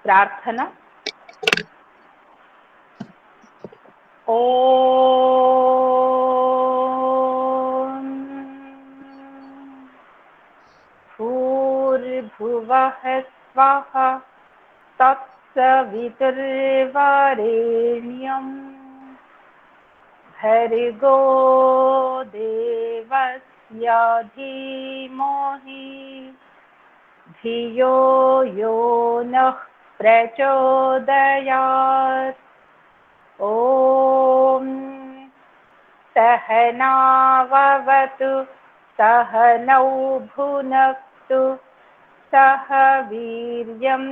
ప్రార్థన. ఓం భూర్భువః స్వః తత్సవితుర్వరేణ్యం భర్గో దేవస్య ధీమహి ధియో యో నః ప్రచోదయాత్. ఓం సహనావవతు సహనౌ భునక్తు సహ వీర్యం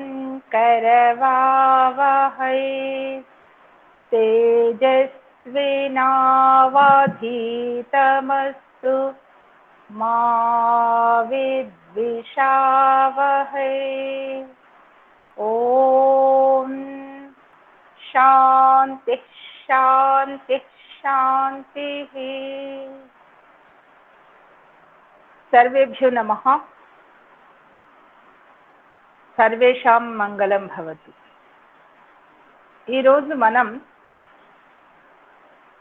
కరవావహై తేజస్వినావధీతమస్తు మా విద్విషావహై. ఓం శాంతి శాంతి శాంతి. సర్వేభ్యో నమః. సర్వేషాం మంగళం భవతు. ఈరోజు మనం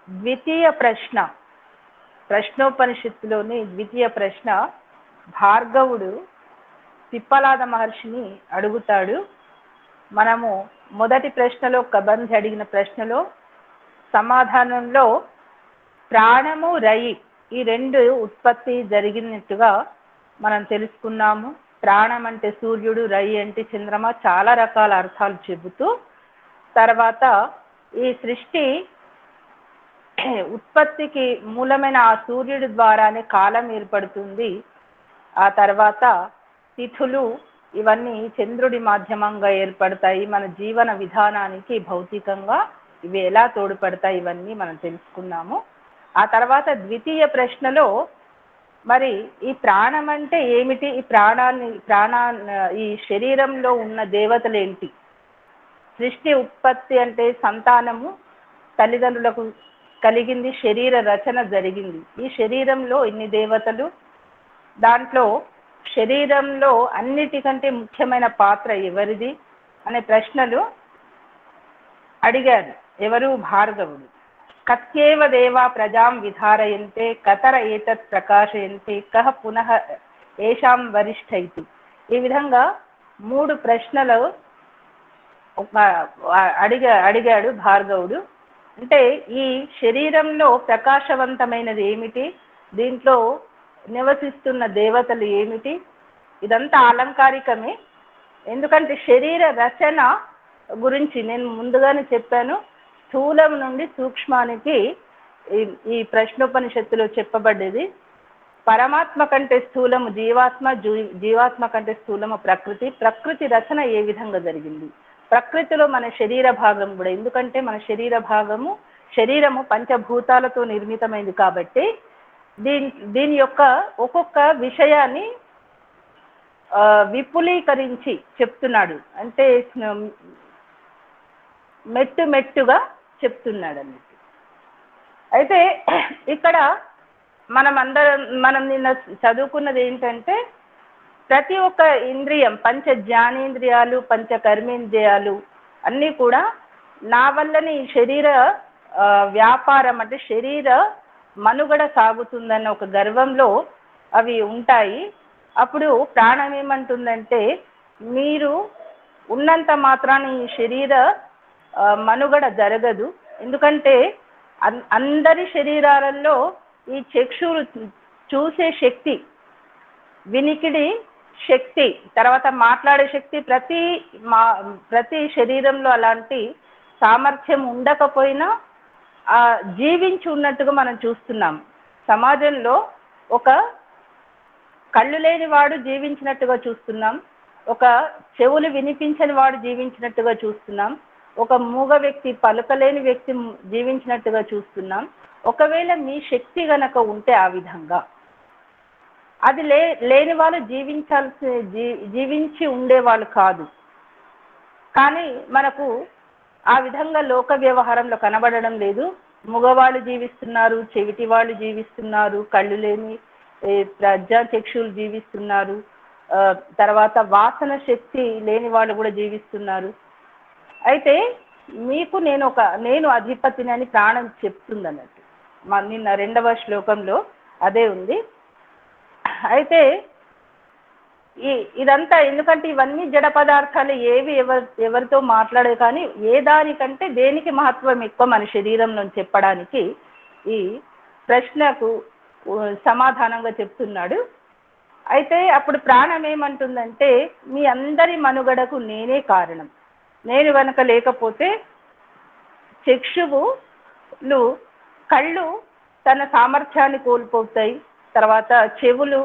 ద్వితీయ ప్రశ్న, ప్రశ్నోపనిషత్తులోని ద్వితీయ ప్రశ్న, భార్గవుడు పిప్పలాద మహర్షిని అడుగుతాడు. మనము మొదటి ప్రశ్నలో కబంధి అడిగిన ప్రశ్నలో సమాధానంలో ప్రాణము రయి ఈ రెండు ఉత్పత్తి జరిగినట్టుగా మనం తెలుసుకున్నాము. ప్రాణం అంటే సూర్యుడు, రయి అంటే చంద్రమ, చాలా రకాల అర్థాలు చెబుతూ తర్వాత ఈ సృష్టి ఉత్పత్తికి మూలమైన ఆ సూర్యుడి ద్వారానే కాలం ఏర్పడుతుంది. ఆ తర్వాత తిథులు ఇవన్నీ చంద్రుడి మాధ్యమంగా ఏర్పడతాయి. మన జీవన విధానానికి భౌతికంగా ఇవి ఎలా తోడ్పడతాయి ఇవన్నీ మనం తెలుసుకున్నాము. ఆ తర్వాత ద్వితీయ ప్రశ్నలో మరి ఈ ప్రాణం అంటే ఏమిటి, ఈ ఈ శరీరంలో ఉన్న దేవతలు ఏంటి, సృష్టి ఉత్పత్తి అంటే సంతానము తల్లిదండ్రులకు కలిగింది, శరీర రచన జరిగింది. ఈ శరీరంలో ఇన్ని దేవతలు, దాంట్లో శరీరంలో అన్నిటికంటే ముఖ్యమైన పాత్ర ఎవరిది అనే ప్రశ్నలు అడిగారు. ఎవరు? భార్గవుడు. కత్యేవ దేవా ప్రజాం విధారయంతే కతర ఏతత్ ప్రకాశయంతే కహ పునః ఏషాం వరిష్ఠైతి. ఈ విధంగా 3 ప్రశ్నలు అడిగాడు భార్గవుడు. అంటే ఈ శరీరంలో ప్రకాశవంతమైనది ఏమిటి, దీంట్లో నివసిస్తున్న దేవతలు ఏమిటి, ఇదంతా అలంకారికమే. ఎందుకంటే శరీర రచన గురించి నేను ముందుగానే చెప్పాను. స్థూలం నుండి సూక్ష్మానికి ఈ ప్రశ్నోపనిషత్తులో చెప్పబడ్డది. పరమాత్మ కంటే స్థూలము జీవాత్మ, జీవాత్మ కంటే స్థూలము ప్రకృతి. ప్రకృతి రచన ఏ విధంగా జరిగింది, ప్రకృతిలో మన శరీర భాగం కూడా, ఎందుకంటే మన శరీరము పంచభూతాలతో నిర్మితమైంది కాబట్టి దీని యొక్క ఒక్కొక్క విషయాన్ని విపులీకరించి చెప్తున్నాడు. అంటే మెట్టుగా చెప్తున్నాడు అన్నట్టు. అయితే ఇక్కడ మనం నిన్న చదువుకున్నది ఏంటంటే ప్రతి ఒక్క ఇంద్రియం, పంచ జ్ఞానేంద్రియాలు, పంచ కర్మేంద్రియాలు అన్నీ కూడా నా వల్లని శరీర వ్యాపారం అంటే శరీర మనుగడ సాగుతుందన్న ఒక గర్వంలో అవి ఉంటాయి. అప్పుడు ప్రాణం ఏమంటుందంటే మీరు ఉన్నంత మాత్రాన ఈ శరీర మనుగడ జరగదు. ఎందుకంటే అందరి శరీరాలలో ఈ చక్షులు చూసే శక్తి, వినికిడి శక్తి, తర్వాత మాట్లాడే శక్తి ప్రతి శరీరంలో అలాంటి సామర్థ్యం ఉండకపోయినా జీవించి ఉన్నట్టుగా మనం చూస్తున్నాం. సమాజంలో ఒక కళ్ళు లేని వాడు జీవించినట్టుగా చూస్తున్నాం, ఒక చెవులు వినిపించని వాడు జీవించినట్టుగా చూస్తున్నాం, ఒక మూగ వ్యక్తి, పలుకలేని వ్యక్తి జీవించినట్టుగా చూస్తున్నాం. ఒకవేళ మీ శక్తి గనక ఉంటే ఆ విధంగా అది లేని వాళ్ళు జీవించి ఉండేవాళ్ళు కాదు. కానీ మనకు ఆ విధంగా లోక వ్యవహారంలో కనబడడం లేదు. మగవాళ్ళు జీవిస్తున్నారు, చెవిటి వాళ్ళు జీవిస్తున్నారు, కళ్ళు లేని ప్రజ్ఞాచక్షులు జీవిస్తున్నారు, తర్వాత వాసన శక్తి లేని వాళ్ళు కూడా జీవిస్తున్నారు. అయితే మీకు నేను అధిపతిని అని ప్రాణం చెప్తుంది అన్నట్టు. నిన్న 2వ శ్లోకంలో అదే ఉంది. అయితే ఇదంతా ఎందుకంటే ఇవన్నీ జడ పదార్థాలు ఏవి ఎవరితో మాట్లాడే, కానీ ఏ దానికంటే దేనికి మహత్వం ఎక్కువ మన శరీరంలో చెప్పడానికి ఈ ప్రశ్నకు సమాధానంగా చెప్తున్నాడు. అయితే అప్పుడు ప్రాణం ఏమంటుందంటే, మీ అందరి మనుగడకు నేనే కారణం. నేను కనుక లేకపోతే చక్షువులు కళ్ళు తన సామర్థ్యాన్ని కోల్పోతాయి. తర్వాత చెవులు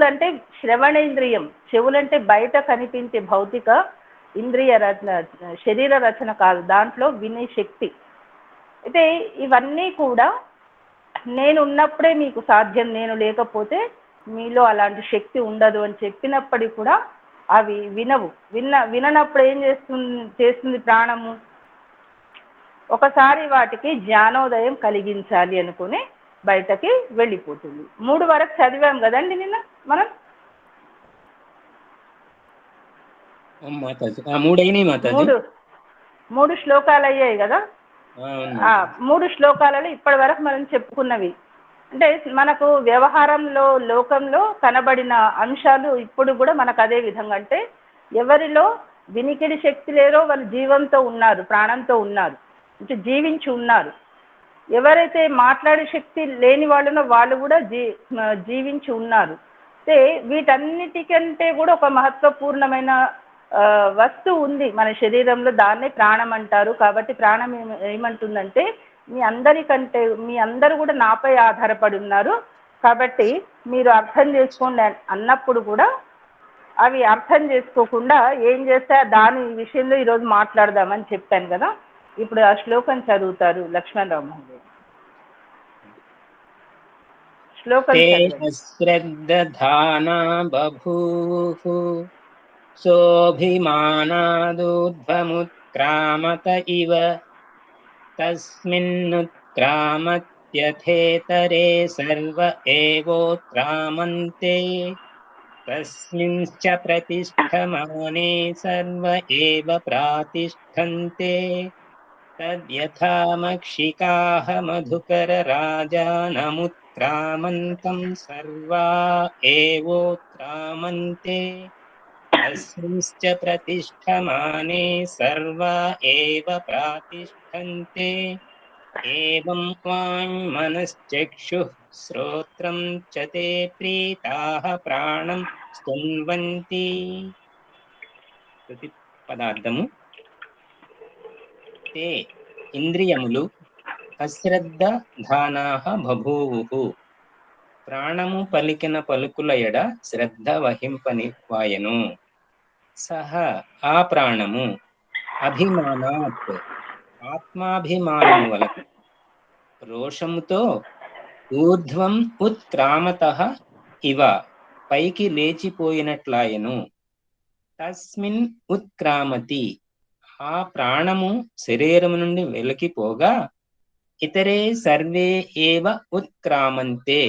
అంటే శ్రవణేంద్రియం, చెవులంటే బయట కనిపించే భౌతిక ఇంద్రియ రచన, శరీర రచన కాదు, దాంట్లో వినే శక్తి. అయితే ఇవన్నీ కూడా నేను ఉన్నప్పుడే మీకు సాధ్యం, నేను లేకపోతే మీలో అలాంటి శక్తి ఉండదు అని చెప్పినప్పటికీ కూడా అవి వినవు. విననప్పుడు ఏం చేస్తుంది ప్రాణము? ఒకసారి వాటికి జ్ఞానోదయం కలిగించాలి అనుకుని బయటకి వెళ్ళిపోతుంది. 3 వరకు చదివాం కదండి నిన్న మనం. మూడు శ్లోకాలు అయ్యాయి కదా. 3 శ్లోకాలలో ఇప్పటి వరకు మనం చెప్పుకున్నవి అంటే మనకు వ్యవహారంలో లోకంలో కనబడిన అంశాలు ఇప్పుడు కూడా మనకు అదే విధంగా, అంటే ఎవరిలో వినికిడి శక్తి లేరో వాళ్ళు జీవంతో ఉన్నారు, ప్రాణంతో ఉన్నారు, అంటే జీవించి ఉన్నారు. ఎవరైతే మాట్లాడే శక్తి లేని వాళ్ళనో వాళ్ళు కూడా జీవించి ఉన్నారు. అంటే వీటన్నిటికంటే కూడా ఒక మహత్వపూర్ణమైన వస్తువు ఉంది మన శరీరంలో, దాన్నే ప్రాణం అంటారు. కాబట్టి ప్రాణం ఏమంటుందంటే, మీ అందరూ కూడా నాపై ఆధారపడి ఉన్నారు, కాబట్టి మీరు అర్థం చేసుకోండి అన్నప్పుడు కూడా అవి అర్థం చేసుకోకుండా ఏం చేస్తే దాని విషయంలో ఈరోజు మాట్లాడదామని చెప్పాను కదా. ఇప్పుడు ఆ శ్లోకం చదువుతారు లక్ష్మణ్ రావు మహోదయ. శ్లోకం శ్రద్ధానా బభూః సోభిమానాదూర్ధ్వముత్క్రామత ఇవ తస్మిన్నుత్క్రామత్యథేతరే సర్వ ఏవోత్క్రామంతే తస్మింశ్చ ప్రతిష్ఠమానే సర్వ ఏవ ప్రాతిష్ఠంతే తద్యథా మక్షికాః మధుకరరాజానముత్క్రామంతం సర్వా ఏవోత్క్రామంతే తస్మింశ్చ ప్రతిష్ఠమానే సర్వా ఏవ ప్రాతిష్ఠంతే ఏవం వాంగ్మనశ్చక్షుః శ్రోత్రం చ తే ప్రీతాః ప్రాణం స్తృణ్వంతి. పదార్థము తే ఇంద్రియములు అశ్రద్ధ ధానాః బభూవుః ప్రాణము పలికిన పలుకుల ఎడ శ్రద్ధ వహింపని వాయను. సహ ఆ ప్రాణము అభిమానాత్ ఆత్మాభిమానము వలన రోషముతో ఊర్ధ్వం ఉత్క్రామతః ఇవ పైకి లేచిపోయినట్లాయను. తస్మిన్ ఉత్క్రామతి ఆ ప్రాణము శరీరము నుండి వెలికిపోగా ఇతరే సర్వే ఏవ ఉత్క్రామంతే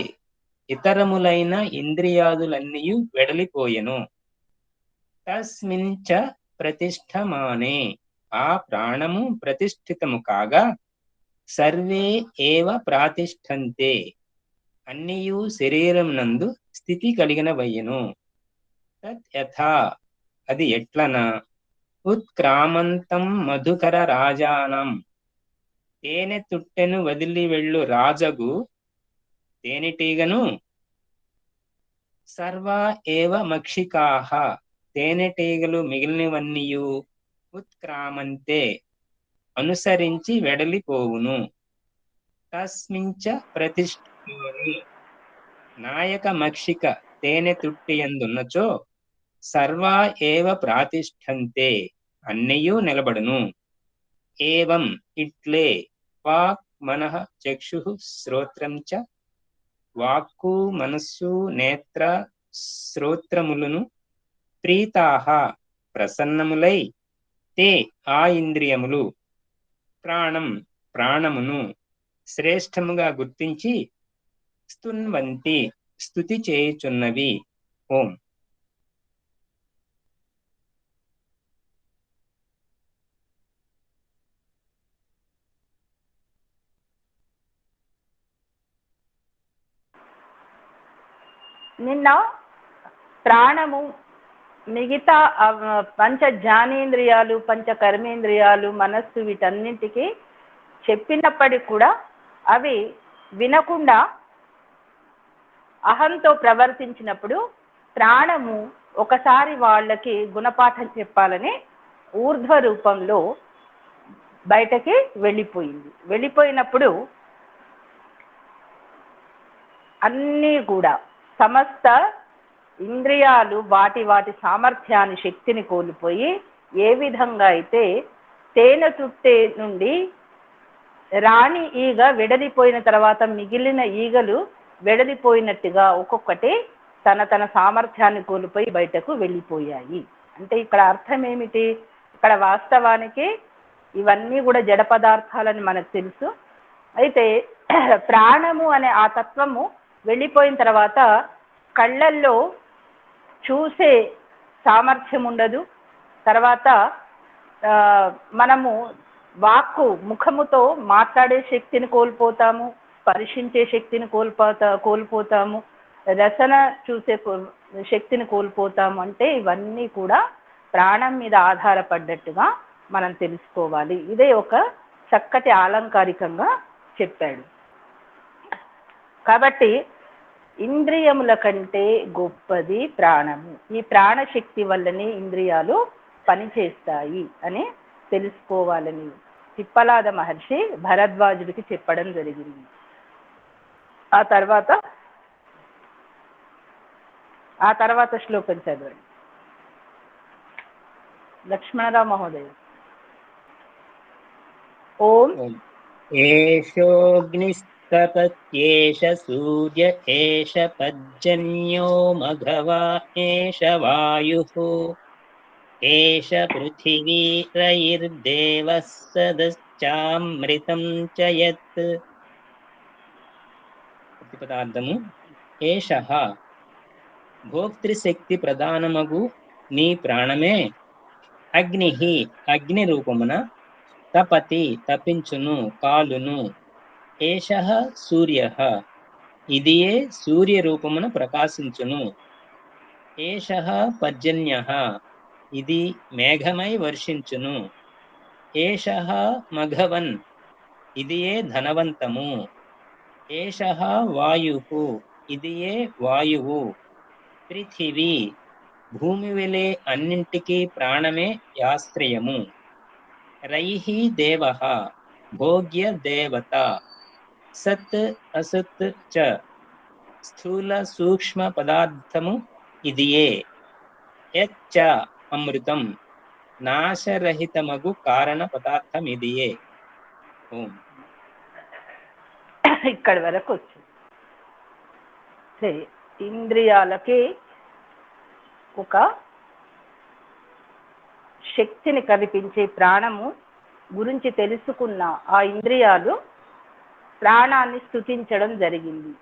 ఇతరములైన ఇంద్రియాదులన్నీయు వెడలిపోయెను. తస్మించ ప్రతిష్ఠమానే ఆ ప్రాణము ప్రతిష్ఠితము కాగా సర్వే ఏవ ప్రాతిష్ఠంతే అన్నియు శరీరం నందు స్థితి కలిగిన వయ్యను. తత్ యథా అది ఎట్లనా ఉత్క్రామంతం మధుకర రాజానం తేనె తుట్టెను వదిలి వెళ్ళు రాజగు తేనెటీగను సర్వా ఏవ మక్షికాః తేనెటీగలు మిగిలినవన్నీయు ఉత్క్రామంతే అనుసరించి వెడలిపోవును. తస్మించ ప్రతిష్ఠితాని నాయక మక్షిక తేనె తుట్టియందున్నచో సర్వా ఏవ ప్రాతిష్ఠంతే అన్నయూ నిలబడును. ఏవం ఇట్లే వాక్ మనః చక్షుః శ్రోత్రం చ వాక్కు మనస్సు నేత్ర శ్రోత్రములను ప్రీతాః ప్రసన్నములై తే ఆ ఇంద్రియములు ప్రాణమును శ్రేష్టముగా గుర్తించి స్తున్వంతి స్తుతి చేయుచున్నవి. ఓం. నిన్న ప్రాణము మిగతా పంచ జ్ఞానేంద్రియాలు, పంచ కర్మేంద్రియాలు, మనస్సు వీటన్నింటికి చెప్పినప్పటికి కూడా అవి వినకుండా అహంతో ప్రవర్తించినప్పుడు ప్రాణము ఒకసారి వాళ్ళకి గుణపాఠం చెప్పాలని ఊర్ధ్వ రూపంలో బయటకి వెళ్ళిపోయింది. వెళ్ళిపోయినప్పుడు అన్నీ కూడా సమస్త ఇంద్రియాలు వాటి వాటి సామర్థ్యాన్ని, శక్తిని కోల్పోయి ఏ విధంగా అయితే తేనె చుట్టే నుండి రాణి ఈగ వెడలిపోయిన తర్వాత మిగిలిన ఈగలు వెడలిపోయినట్టుగా ఒక్కొక్కటి తన తన సామర్థ్యాన్ని కోల్పోయి బయటకు వెళ్ళిపోయాయి. అంటే ఇక్కడ అర్థం ఏమిటి? ఇక్కడ వాస్తవానికి ఇవన్నీ కూడా జడ పదార్థాలని మనకు తెలుసు. అయితే ప్రాణము అనే ఆ తత్వము వెళ్ళిపోయిన తర్వాత కళ్ళల్లో చూసే సామర్థ్యం ఉండదు. తర్వాత మనము వాక్కు ముఖముతో మాట్లాడే శక్తిని కోల్పోతాము, స్పర్శించే శక్తిని కోల్పోతాము, రసన చూసే శక్తిని కోల్పోతాము. అంటే ఇవన్నీ కూడా ప్రాణం మీద ఆధారపడ్డట్టుగా మనం తెలుసుకోవాలి. ఇదే ఒక చక్కటి ఆలంకారికంగా చెప్పాడు. కాబట్టి ఇంద్రియముల కంటే గొప్పది ప్రాణము. ఈ ప్రాణశక్తి వల్లనే ఇంద్రియాలు పనిచేస్తాయి అని తెలుసుకోవాలని పిప్పలాద మహర్షి భరద్వాజుడికి చెప్పడం జరిగింది. ఆ తర్వాత శ్లోకం చదవండి. లక్ష్మణరావు మహోదయ. ఓం ఏషోగ్నిస్తపత్యేష సూర్య ఏష పర్జన్యో మఘవా ఏష వాయుః ఏష పృథివీ రయిర్దేవः సదశ్చామృతం చ యత్. ప్రతిపదార్థము: ఏషః భోక్తృశక్తి ప్రధానమగు నీ ప్రాణమే అగ్నిహి అగ్ని రూపమున తపతి తపించును కాలును. ఏషః సూర్యః ఇదియే సూర్య రూపమున ప్రకాశించును. ఏషః పర్జన్యః ఇది మేఘమై వర్షించును. ఏషః మఘవన్ ఇదియే ధనవంతము. ఏషః వాయుః ఇదియే వాయువు. పృథివీ భూమి వెలే అన్నింటికీ ప్రాణమే ఆశ్రయము. రైహి దేవః భోగ్య దేవత. సత్ అసత్ చ స్థూల సూక్ష్మ పదార్థము ఇదియే. యచ్చ అమృతం నాశరహితమగు కారణ పదార్థం ఇదియే. ఓం. ఇక్కడి వరకు వచ్చింది. ఇంద్రియాలకి ఒక శక్తిని కల్పించే ప్రాణము గురించి తెలుసుకున్న ఆ ఇంద్రియాలు ప్రాణాన్ని స్తుతించడం జరిగింది.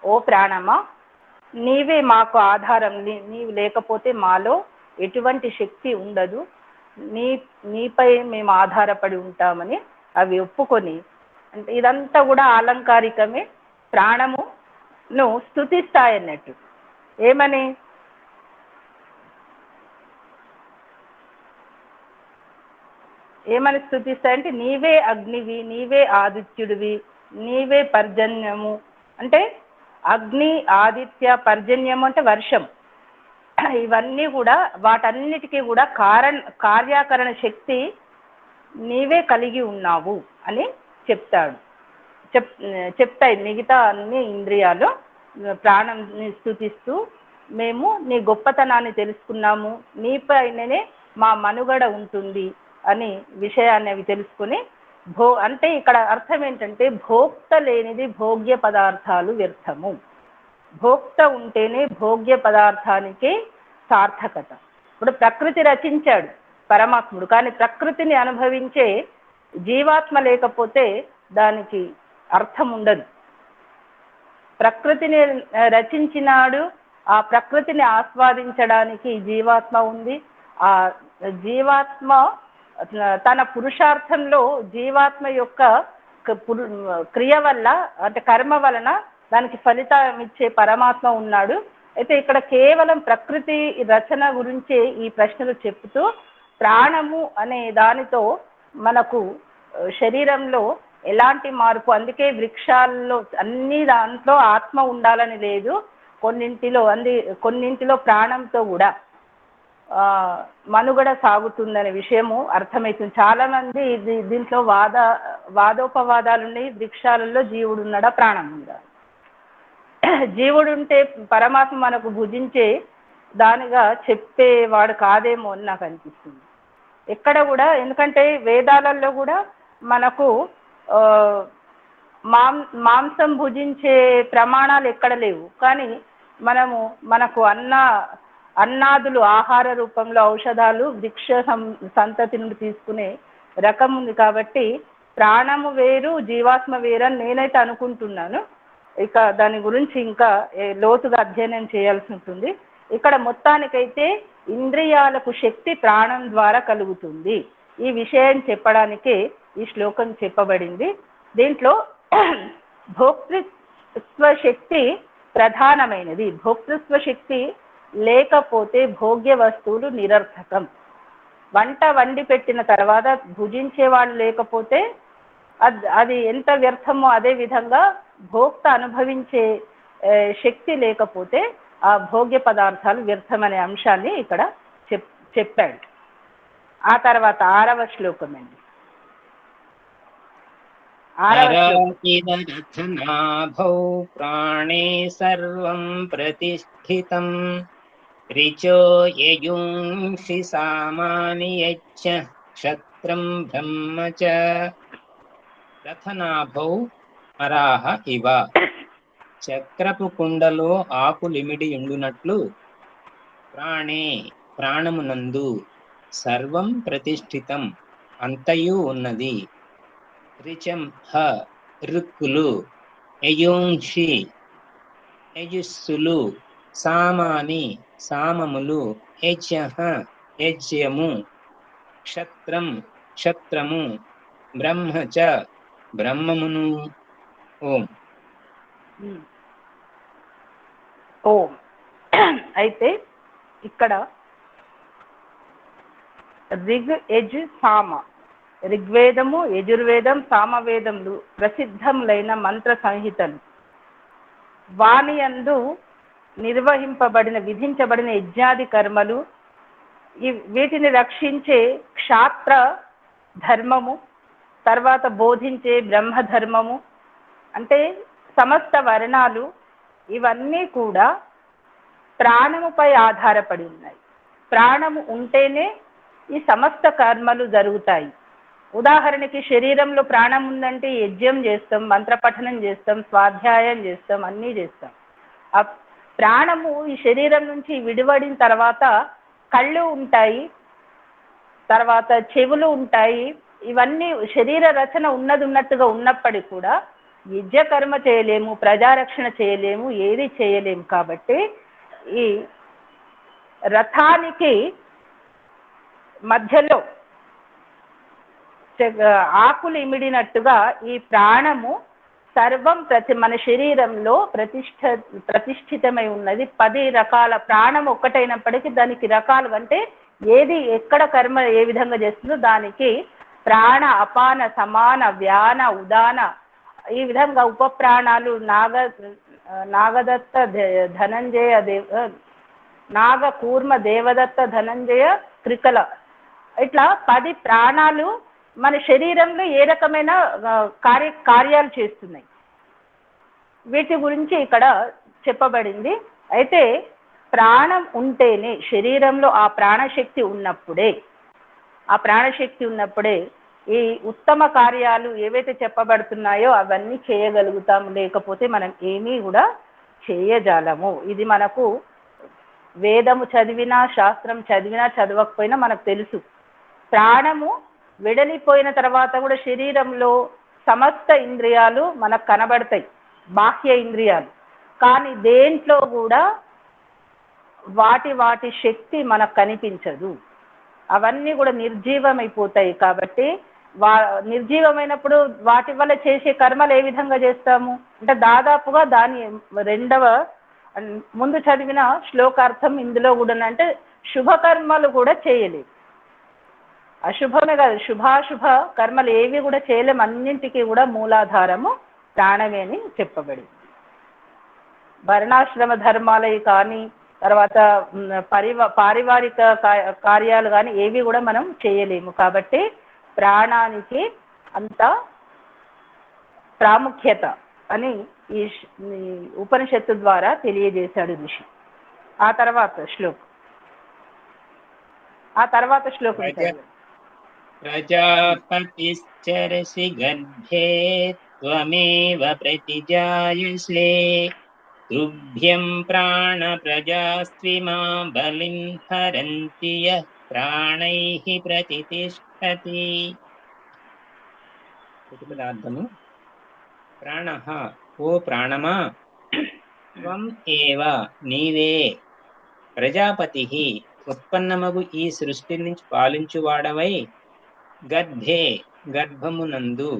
ఓ ప్రాణమా, నీవే మాకు ఆధారం, నీవు లేకపోతే మాలో ఎటువంటి శక్తి ఉండదు, నీపై మేము ఆధారపడి ఉంటామని అవి ఒప్పుకొని, అంటే ఇదంతా కూడా ఆలంకారికమే, ప్రాణమును స్తుతిస్తాయన్నట్టు. ఏమని? ఏమని స్తుతిస్తాయంటే నీవే అగ్నివి, నీవే ఆదిత్యుడివి, నీవే పర్జన్యము. అంటే అగ్ని, ఆదిత్య, పర్జన్యము అంటే వర్షం. ఇవన్నీ కూడా వాటన్నిటికీ కూడా కార్యాకరణ శక్తి నీవే కలిగి ఉన్నావు అని చెప్తాయి మిగతా అన్ని ఇంద్రియాలు ప్రాణంని స్తుతిస్తూ, మేము నీ గొప్పతనాన్ని తెలుసుకున్నాము, నీపైననే మా మనుగడ ఉంటుంది అని విషయాన్ని అవి తెలుసుకుని అంటే ఇక్కడ అర్థం ఏంటంటే భోక్త లేనిది భోగ్య పదార్థాలు వ్యర్థము. భోక్త ఉంటేనే భోగ్య పదార్థానికి సార్థకత. ఇప్పుడు ప్రకృతి రచించాడు పరమాత్ముడు, కానీ ప్రకృతిని అనుభవించే జీవాత్మ లేకపోతే దానికి అర్థం ఉండదు. ప్రకృతిని రచించినాడు, ఆ ప్రకృతిని ఆస్వాదించడానికి జీవాత్మ ఉంది. ఆ జీవాత్మ తన పురుషార్థంలో జీవాత్మ యొక్క క్రియ వల్ల, అంటే కర్మ వలన దానికి ఫలితం ఇచ్చే పరమాత్మ ఉన్నాడు. అయితే ఇక్కడ కేవలం ప్రకృతి రచన గురించే ఈ ప్రశ్నలు చెప్తూ ప్రాణము అనే దానితో మనకు శరీరంలో ఎలాంటి మార్పు, అందుకే వృక్షాల్లో అన్ని దాంట్లో ఆత్మ ఉండాలని లేదు, కొన్నింటిలో ప్రాణంతో కూడా మనుగడ సాగుతుందనే విషయము అర్థమవుతుంది. చాలా మంది దీంట్లో వాదోపవాదాలు ఉన్నాయి. వృక్షాలలో జీవుడు ఉన్నాడా, ప్రాణం ఉందా? జీవుడు ఉంటే పరమాత్మ మనకు భుజించే దానిగా చెప్పేవాడు కాదేమో అని నాకు అనిపిస్తుంది ఎక్కడ కూడా. ఎందుకంటే వేదాలలో కూడా మనకు మాంసం భుజించే ప్రమాణాలు ఎక్కడ లేవు, కానీ మనకు అన్నాదులు ఆహార రూపంలో ఔషధాలు వృక్ష సంతతి నుండి తీసుకునే రకం ఉంది. కాబట్టి ప్రాణము వేరు జీవాత్మ వేరు అని నేనైతే అనుకుంటున్నాను. ఇక దాని గురించి ఇంకా లోతుగా అధ్యయనం చేయాల్సి ఉంటుంది. ఇక్కడ మొత్తానికైతే ఇంద్రియాలకు శక్తి ప్రాణం ద్వారా కలుగుతుంది. ఈ విషయం చెప్పడానికే ఈ శ్లోకం చెప్పబడింది. దీంట్లో భోక్తృత్వ శక్తి ప్రధానమైనది. భోక్తృత్వ శక్తి లేకపోతే భోగ్య వస్తువులు నిరర్థకం. వంట వండి పెట్టిన తర్వాత భుజించే వాళ్ళు లేకపోతే అది ఎంత వ్యర్థమో, అదే విధంగా భోక్త అనుభవించే శక్తి లేకపోతే ఆ భోగ్య పదార్థాలు వ్యర్థమనే అంశాన్ని ఇక్కడ చెప్పాడు. ఆ తర్వాత 6వ శ్లోకం అండి. 'రథనాభౌ ప్రాణే సర్వం ప్రతిష్ఠితం రిచో యయుంషి సామాని యచ్చ క్షత్రం బ్రహ్మ చ రథనాభౌ అరాహ ఇవ. చక్రపు కుండలో ఆకులిమిడి ఉండునట్లు ప్రాణమునందు సర్వం ప్రతిష్ఠితం అంతయు ఉన్నది. రిచం రుక్కులు, యయుంషి యజస్సులు, సామాని సామములు, యజ్యము క్షత్రము, బ్రహ్మ చ బ్రహ్మమును. ఓం. అయితే ఇక్కడ సామ, ఋగ్వేదము, యజుర్వేదం, సామవేదములు ప్రసిద్ధములైన మంత్ర సంహితలు. వాని యందు విధించబడిన యజ్ఞాది కర్మలు, వీటిని రక్షించే క్షాత్ర ధర్మము, తర్వాత బోధించే బ్రహ్మధర్మము, అంటే సమస్త వర్ణాలు, ఇవన్నీ కూడా ప్రాణముపై ఆధారపడి ఉన్నాయి. ప్రాణము ఉంటేనే ఈ సమస్త కర్మలు జరుగుతాయి. ఉదాహరణకి శరీరంలో ప్రాణం ఉందంటే యజ్ఞం చేస్తాం, మంత్రపఠనం చేస్తాం, స్వాధ్యాయం చేస్తాం, అన్నీ చేస్తాం. ఆ ప్రాణము ఈ శరీరం నుంచి విడివడిన తర్వాత కళ్ళు ఉంటాయి, తర్వాత చెవులు ఉంటాయి. ఇవన్నీ శరీర రచన ఉన్నట్టుగా ఉన్నప్పటికీ కూడా యజ్ఞకర్మ చేయలేము, ప్రజారక్షణ చేయలేము, ఏది చేయలేము. కాబట్టి ఈ రథానికి మధ్యలో ఆకులు ఇమిడినట్టుగా ఈ ప్రాణము సర్వం మన శరీరంలో ప్రతిష్ఠితమై ఉన్నది. 10 రకాల ప్రాణం ఒక్కటైనప్పటికీ దానికి రకాలు, అంటే ఏది ఎక్కడ కర్మ ఏ విధంగా చేస్తుందో దానికి ప్రాణ, అపాన, సమాన, వ్యాన, ఉదాన, ఈ విధంగా ఉప ప్రాణాలు, నాగదత్త ధనంజయ నాగ కూర్మ దేవదత్త ధనంజయ క్రికల, ఇట్లా 10 ప్రాణాలు మన శరీరంలో ఏ రకమైన కార్యాలు చేస్తున్నాయి. వీటి గురించి ఇక్కడ చెప్పబడింది. అయితే ప్రాణం ఉంటేనే, శరీరంలో ఆ ప్రాణశక్తి ఉన్నప్పుడే ఈ ఉత్తమ కార్యాలు ఏవైతే చెప్పబడుతున్నాయో అవన్నీ చేయగలుగుతాం. లేకపోతే మనం ఏమీ కూడా చేయజాలము. ఇది మనకు వేదము చదివినా, శాస్త్రం చదివినా, చదవకపోయినా మనకు తెలుసు. ప్రాణము వెడలిపోయిన తర్వాత కూడా శరీరంలో సమస్త ఇంద్రియాలు మనకు కనబడతాయి, బాహ్య ఇంద్రియాలు. కానీ దేంట్లో కూడా వాటి శక్తి మనకు కనిపించదు. అవన్నీ కూడా నిర్జీవమైపోతాయి. కాబట్టి నిర్జీవమైనప్పుడు వాటి వల్ల చేసే కర్మలు ఏ విధంగా చేస్తాము అంటే దాదాపుగా దాని ముందు చదివిన శ్లోకార్థం ఇందులో కూడా అంటే శుభకర్మలు కూడా చేయలేదు. అశుభమే కాదు, శుభాశుభ కర్మలు ఏవి కూడా చేయలేము. అన్నింటికీ కూడా మూలాధారము ప్రాణమే అని చెప్పబడింది. వర్ణాశ్రమ ధర్మాలవి కానీ తర్వాత పారివారిక కార్యాలు కానీ ఏవి కూడా మనం చేయలేము. కాబట్టి ప్రాణానికి అంత ప్రాముఖ్యత అని ఈ ఉపనిషత్తు ద్వారా తెలియజేశాడు ఋషి. ఆ తర్వాత శ్లోకం ప్రజాపతిశ్చరసి గర్భే త్వమేవ ప్రతిజాయసే తుభ్యం ప్రాణ ప్రజాస్త్విమా బలిం హరంతి యః ప్రాణైః ప్రతితిష్ఠతి. ప్రతిపదార్థము ప్రాణః ఓ ప్రాణమా, త్వం ఏవ నీవే, ప్రజాపతి ఉత్పన్నమగు ఈ సృష్టి నుంచి పాలించువాడవై, గర్భే గర్భమునందు,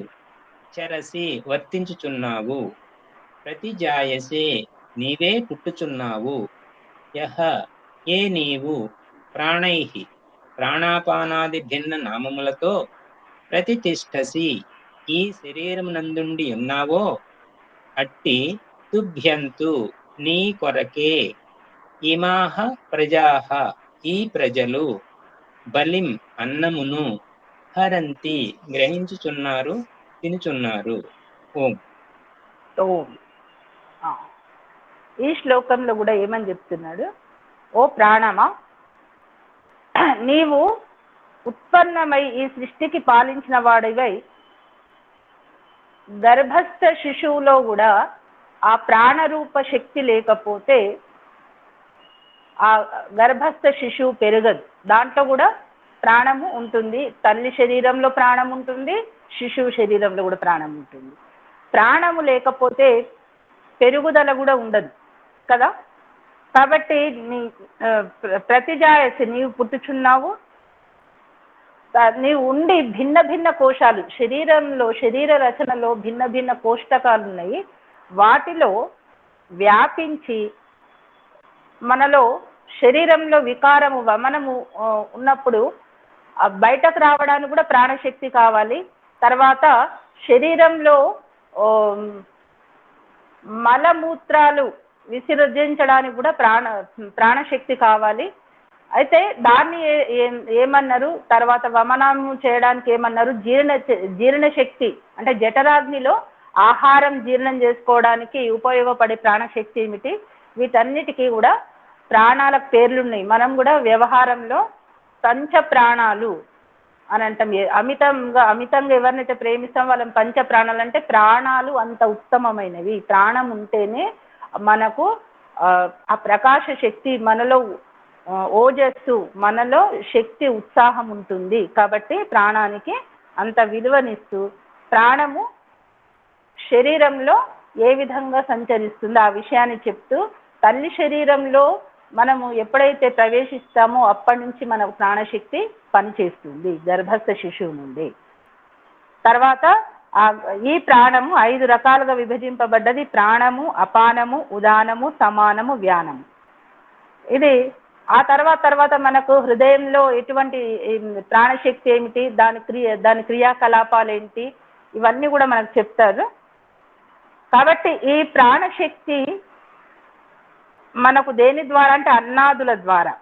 చరసి వర్తించుచున్నావు, ప్రతిజాయసే నీవే పుట్టుచున్నావు, యహ ఏ నీవు, ప్రాణైః ప్రాణాపానాది భిన్న నామములతో, ప్రతితిష్టసి ఈ శరీరమునందుండి ఉన్నావో, అట్టి తుభ్యంతు నీ కొరకే, ఇమాహ ప్రజాహ ఈ ప్రజలు, బలిం అన్నమును, హరంతి గ్రహించుచున్నారు, తినుచున్నారు. ఓం. ఈ శ్లోకంలో కూడా ఏమని చెప్తున్నాడు, ఓ ప్రాణమా, నీవు ఉత్పన్నమై ఈ సృష్టికి పాలించిన వాడివై గర్భస్థ శిశువులో కూడా ఆ ప్రాణరూప శక్తి లేకపోతే ఆ గర్భస్థ శిశువు పెరగదు. దాంట్లో కూడా ప్రాణము ఉంటుంది. తల్లి శరీరంలో ప్రాణం ఉంటుంది, శిశువు శరీరంలో కూడా ప్రాణం ఉంటుంది. ప్రాణము లేకపోతే పెరుగుదల కూడా ఉండదు కదా. కాబట్టి ప్రతిజాయసి నీవు పుట్టుచున్నావు, నీవు ఉండి భిన్న భిన్న కోశాలు శరీరంలో, శరీర రచనలో భిన్న భిన్న కోష్టకాలు ఉన్నాయి. వాటిలో వ్యాపించి మనలో శరీరంలో వికారము వమనము ఉన్నప్పుడు బయటకు రావడానికి కూడా ప్రాణశక్తి కావాలి. తర్వాత శరీరంలో మలమూత్రాలు విసర్జించడానికి కూడా ప్రాణశక్తి కావాలి. అయితే దాన్ని ఏమన్నారు, తర్వాత వమనము చేయడానికి ఏమన్నారు, జీర్ణశక్తి అంటే జఠరాగ్నిలో ఆహారం జీర్ణం చేసుకోవడానికి ఉపయోగపడే ప్రాణశక్తి ఏమిటి, వీటన్నిటికీ కూడా ప్రాణాలకు పేర్లున్నాయి. మనం కూడా వ్యవహారంలో పంచ ప్రాణాలు అని అంటాం. అమితంగా ఎవరినైతే ప్రేమిస్తాం వాళ్ళని పంచ ప్రాణాలు అంటే ప్రాణాలు అంత ఉత్తమమైనవి. ప్రాణం ఉంటేనే మనకు ఆ ప్రకాశ శక్తి, మనలో ఓజస్సు, మనలో శక్తి, ఉత్సాహం ఉంటుంది. కాబట్టి ప్రాణానికి అంత విలువనిస్తూ ప్రాణము శరీరంలో ఏ విధంగా సంచరిస్తుందో ఆ విషయాన్ని చెప్తూ, తల్లి శరీరంలో మనము ఎప్పుడైతే ప్రవేశిస్తామో అప్పటి నుంచి మన ప్రాణశక్తి పనిచేస్తుంది గర్భస్థ శిశువు నుండి. తర్వాత ఈ ప్రాణము 5 రకాలుగా విభజింపబడ్డది. ప్రాణము, అపానము, ఉదానము, సమానము, వ్యానము. ఇది ఆ తర్వాత మనకు హృదయంలో ఎటువంటి ప్రాణశక్తి ఏమిటి, దాని క్రియాకలాపాలు ఏంటి, ఇవన్నీ కూడా మనకు చెప్తారు. కాబట్టి ఈ ప్రాణశక్తి మనకు దేని ద్వారా అంటే అన్నాదుల ద్వారా,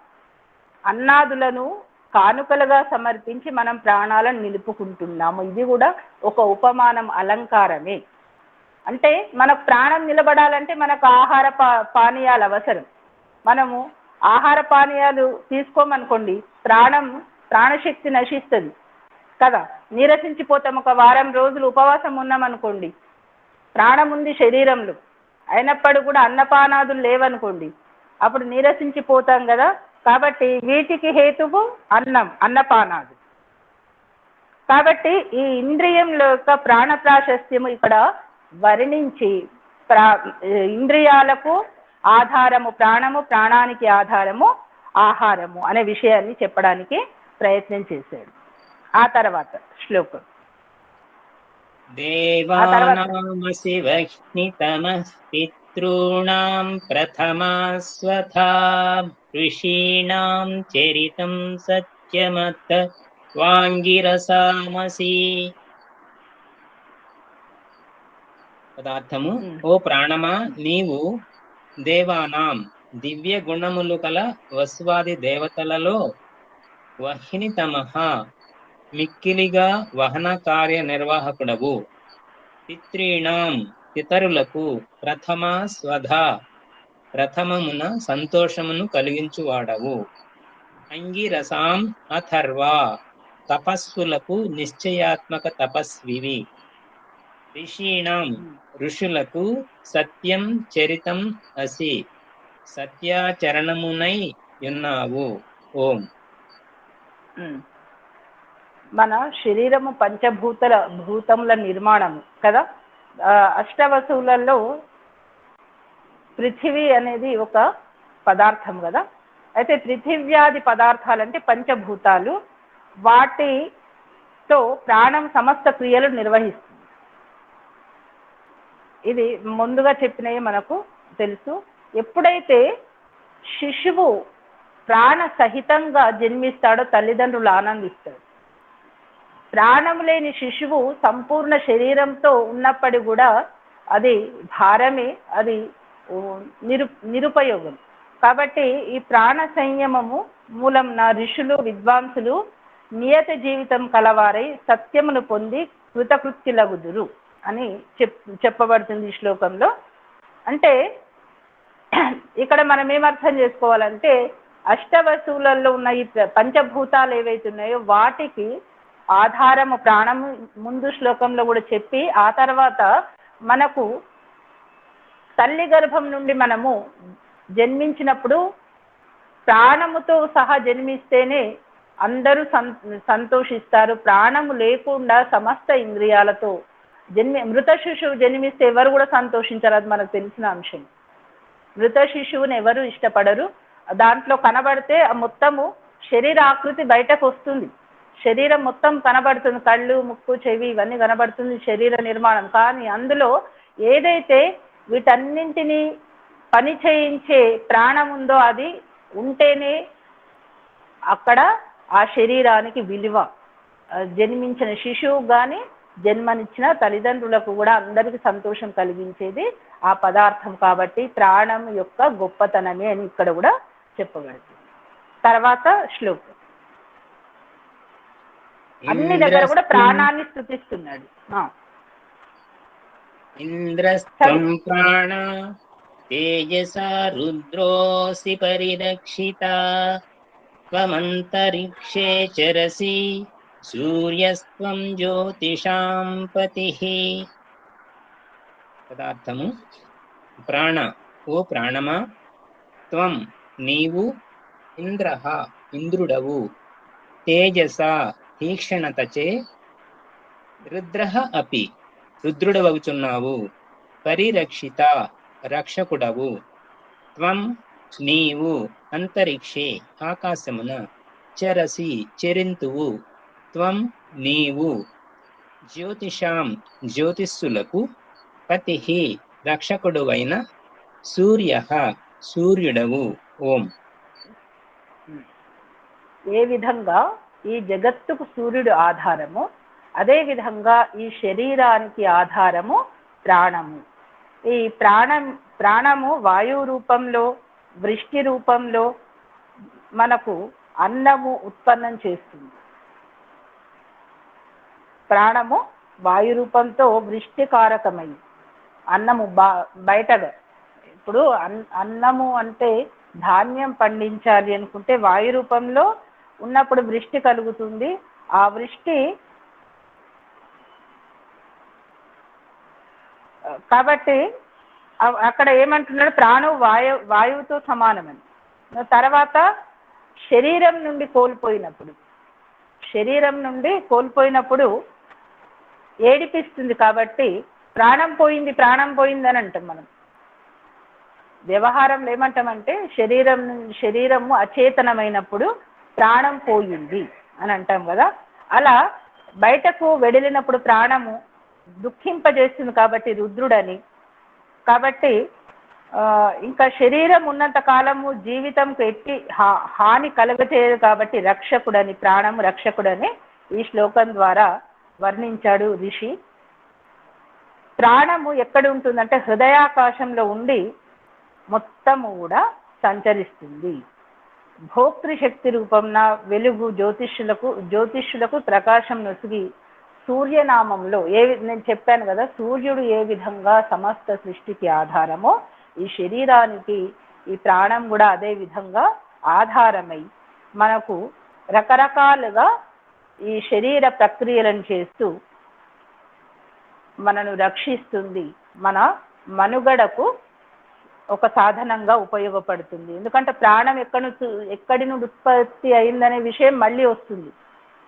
అన్నాదులను కానుకలుగా సమర్పించి మనం ప్రాణాలను నిలుపుకుంటున్నాము. ఇది కూడా ఒక ఉపమానం, అలంకారమే. అంటే మనకు ప్రాణం నిలబడాలంటే మనకు ఆహార పానీయాలు అవసరం. మనము ఆహార పానీయాలు తీసుకోమనుకోండి, ప్రాణశక్తి నశిస్తుంది కదా, నీరసించిపోతాం. ఒక వారం రోజులు ఉపవాసం ఉన్నామనుకోండి, ప్రాణం ఉంది శరీరంలో, అయినప్పుడు కూడా అన్నపానాదులు లేవనుకోండి, అప్పుడు నీరసించిపోతాం కదా. కాబట్టి వీటికి హేతువు అన్నపానాదు. కాబట్టి ఈ ఇంద్రియంలో యొక్క ప్రాణ ప్రాశస్త్యము ఇక్కడ వర్ణించి ఇంద్రియాలకు ఆధారము ప్రాణము, ప్రాణానికి ఆధారము ఆహారము అనే విషయాన్ని చెప్పడానికి ప్రయత్నం చేశాడు. ఆ తర్వాత శ్లోకం దేవానామసి వహ్నితమః పితॄణాం ప్రథమా స్వధా ఋషీణాం చరితం సత్యమత్త వాంగిరసామసి. పదార్థము: ఓ ప్రాణమా, నీవు దేవానాం దివ్య గుణములు కల వస్వాది దేవతలలో వహ్నితమః మిక్కిలిగా వహన కార్య నిర్వాహకుడవు. పితॄణాం పితరులకు ప్రథమా స్వధా ప్రథమమున సంతోషమును కలిగించువాడవు. అంగిరసాం అథర్వ తపస్సులకు నిశ్చయాత్మక తపస్వివి. ఋషీణాం ఋషులకు సత్యం చరితం అసి సత్యాచరణమునై ఉన్నావు. ఓం. మన శరీరము భూతముల నిర్మాణము కదా. అష్టవసువులలో పృథివీ అనేది ఒక పదార్థం కదా. అయితే పృథివ్యాది పదార్థాలంటే పంచభూతాలు, వాటితో ప్రాణం సమస్త క్రియలు నిర్వహిస్తుంది. ఇది ముందుగా చెప్పినవి మనకు తెలుసు. ఎప్పుడైతే శిశువు ప్రాణ సహితంగా జన్మిస్తాడో తల్లిదండ్రులు ఆనందిస్తాడు. ప్రాణం లేని శిశువు సంపూర్ణ శరీరంతో ఉన్నప్పటి కూడా అది భారమే, అది నిరుపయోగం. కాబట్టి ఈ ప్రాణ సంయమము మూలం నా ఋషులు విద్వాంసులు నియత జీవితం కలవారై సత్యమును పొంది కృతకృత్యులగుదురు అని చెప్పబడుతుంది ఈ శ్లోకంలో. అంటే ఇక్కడ మనం ఏమర్థం చేసుకోవాలంటే అష్టవసువులలో ఉన్న ఈ పంచభూతాలు ఏవైతే ఉన్నాయో వాటికి ఆధారము ప్రాణము ముందు శ్లోకంలో కూడా చెప్పి, ఆ తర్వాత మనకు తల్లి గర్భం నుండి మనము జన్మించినప్పుడు ప్రాణముతో సహా జన్మిస్తేనే అందరూ సంతోషిస్తారు. ప్రాణము లేకుండా సమస్త ఇంద్రియాలతో మృత శిశువు జన్మిస్తే ఎవరు కూడా సంతోషించరు. అది మనకు తెలిసిన అంశం. మృత శిశువుని ఎవరు ఇష్టపడరు. దాంట్లో కనబడితే ఆ మొత్తము శరీర ఆకృతి బయటకు వస్తుంది, శరీరం మొత్తం కనబడుతుంది, కళ్ళు ముక్కు చెవి ఇవన్నీ కనబడుతుంది, శరీర నిర్మాణం. కానీ అందులో ఏదైతే వీటన్నింటినీ పని చేయించే ప్రాణం ఉందో అది ఉంటేనే అక్కడ ఆ శరీరానికి విలువ. జన్మించిన శిశువు కానీ జన్మనిచ్చిన తల్లిదండ్రులకు కూడా అందరికీ సంతోషం కలిగించేది ఆ పదార్థం. కాబట్టి ప్రాణం యొక్క గొప్పతనమే అని ఇక్కడ కూడా చెప్పబడుతుంది. తర్వాత శ్లోకం అన్ని దగ్గర కూడా ప్రాణాన్ని స్తుతిస్తున్నాడు. ఇంద్రస్తం ప్రాణ తేజసా రుద్రోసి పరిరక్షిత త్వమంతరిక్షే చరసి సూర్యస్త్వం జ్యోతిషాం పతిః. పదార్థము: ప్రాణ, ఓ ప్రాణమా, త్వం నీవు, ఇంద్రః ఇంద్రుడవు, తేజస తీక్షణతచే, రుద్రః అపి రుద్రుడవగుచున్నావు, పరిరక్షిత రక్షకుడవు, త్వం నీవు, అంతరిక్షే ఆకాశమున, చరసి చెరింతువు, త్వం నీవు, జ్యోతిషాం జ్యోతిస్సులకు, పతిః రక్షకుడువైన, సూర్యః సూర్యుడవు. ఓం. ఏ విధంగా ఈ జగత్తుకు సూర్యుడు ఆధారము, అదే విధంగా ఈ శరీరానికి ఆధారము ప్రాణము. ఈ ప్రాణము వాయు రూపంలో, వృష్టి రూపంలో మనకు అన్నము ఉత్పన్నం చేస్తుంది. ప్రాణము వాయు రూపంతో వృష్టికారకమైంది. అన్నము బయటగా ఇప్పుడు అన్నము అంటే ధాన్యం పండించాలి అనుకుంటే వాయు రూపంలో ఉన్నప్పుడు వృష్టి కలుగుతుంది. ఆ వృష్టి కాబట్టి అక్కడ ఏమంటున్నాడు, ప్రాణం వాయువుతో సమానమని. తర్వాత శరీరం నుండి కోల్పోయినప్పుడు ఏడిపిస్తుంది. కాబట్టి ప్రాణం పోయింది అని అంటాం మనం. వ్యవహారంలో ఏమంటామంటే శరీరము అచేతనమైనప్పుడు ప్రాణం పోయింది అని అంటాం కదా. అలా బయటకు వెడిలినప్పుడు ప్రాణము దుఃఖింపజేస్తుంది కాబట్టి రుద్రుడని. కాబట్టి ఇంకా శరీరం ఉన్నంత కాలము జీవితంకు ఎట్టి హాని కలగచేయదు కాబట్టి రక్షకుడని, ప్రాణం రక్షకుడని ఈ శ్లోకం ద్వారా వర్ణించాడు ఋషి. ప్రాణము ఎక్కడ ఉంటుందంటే హృదయాకాశంలో ఉండి మొత్తము కూడా సంచరిస్తుంది. భోక్తృశక్తి రూపంన వెలుగు జ్యోతిష్యులకు ప్రకాశం నొసిగి సూర్యనామంలో నేను చెప్పాను కదా, సూర్యుడు ఏ విధంగా సమస్త సృష్టికి ఆధారమో ఈ శరీరానికి ఈ ప్రాణం కూడా అదే విధంగా ఆధారమై మనకు రకరకాలుగా ఈ శరీర ప్రక్రియలను చేస్తూ మనను రక్షిస్తుంది, మన మనుగడకు ఒక సాధనంగా ఉపయోగపడుతుంది. ఎందుకంటే ప్రాణం ఎక్కడి నుండి ఉత్పత్తి అయిందనే విషయం మళ్ళీ వస్తుంది.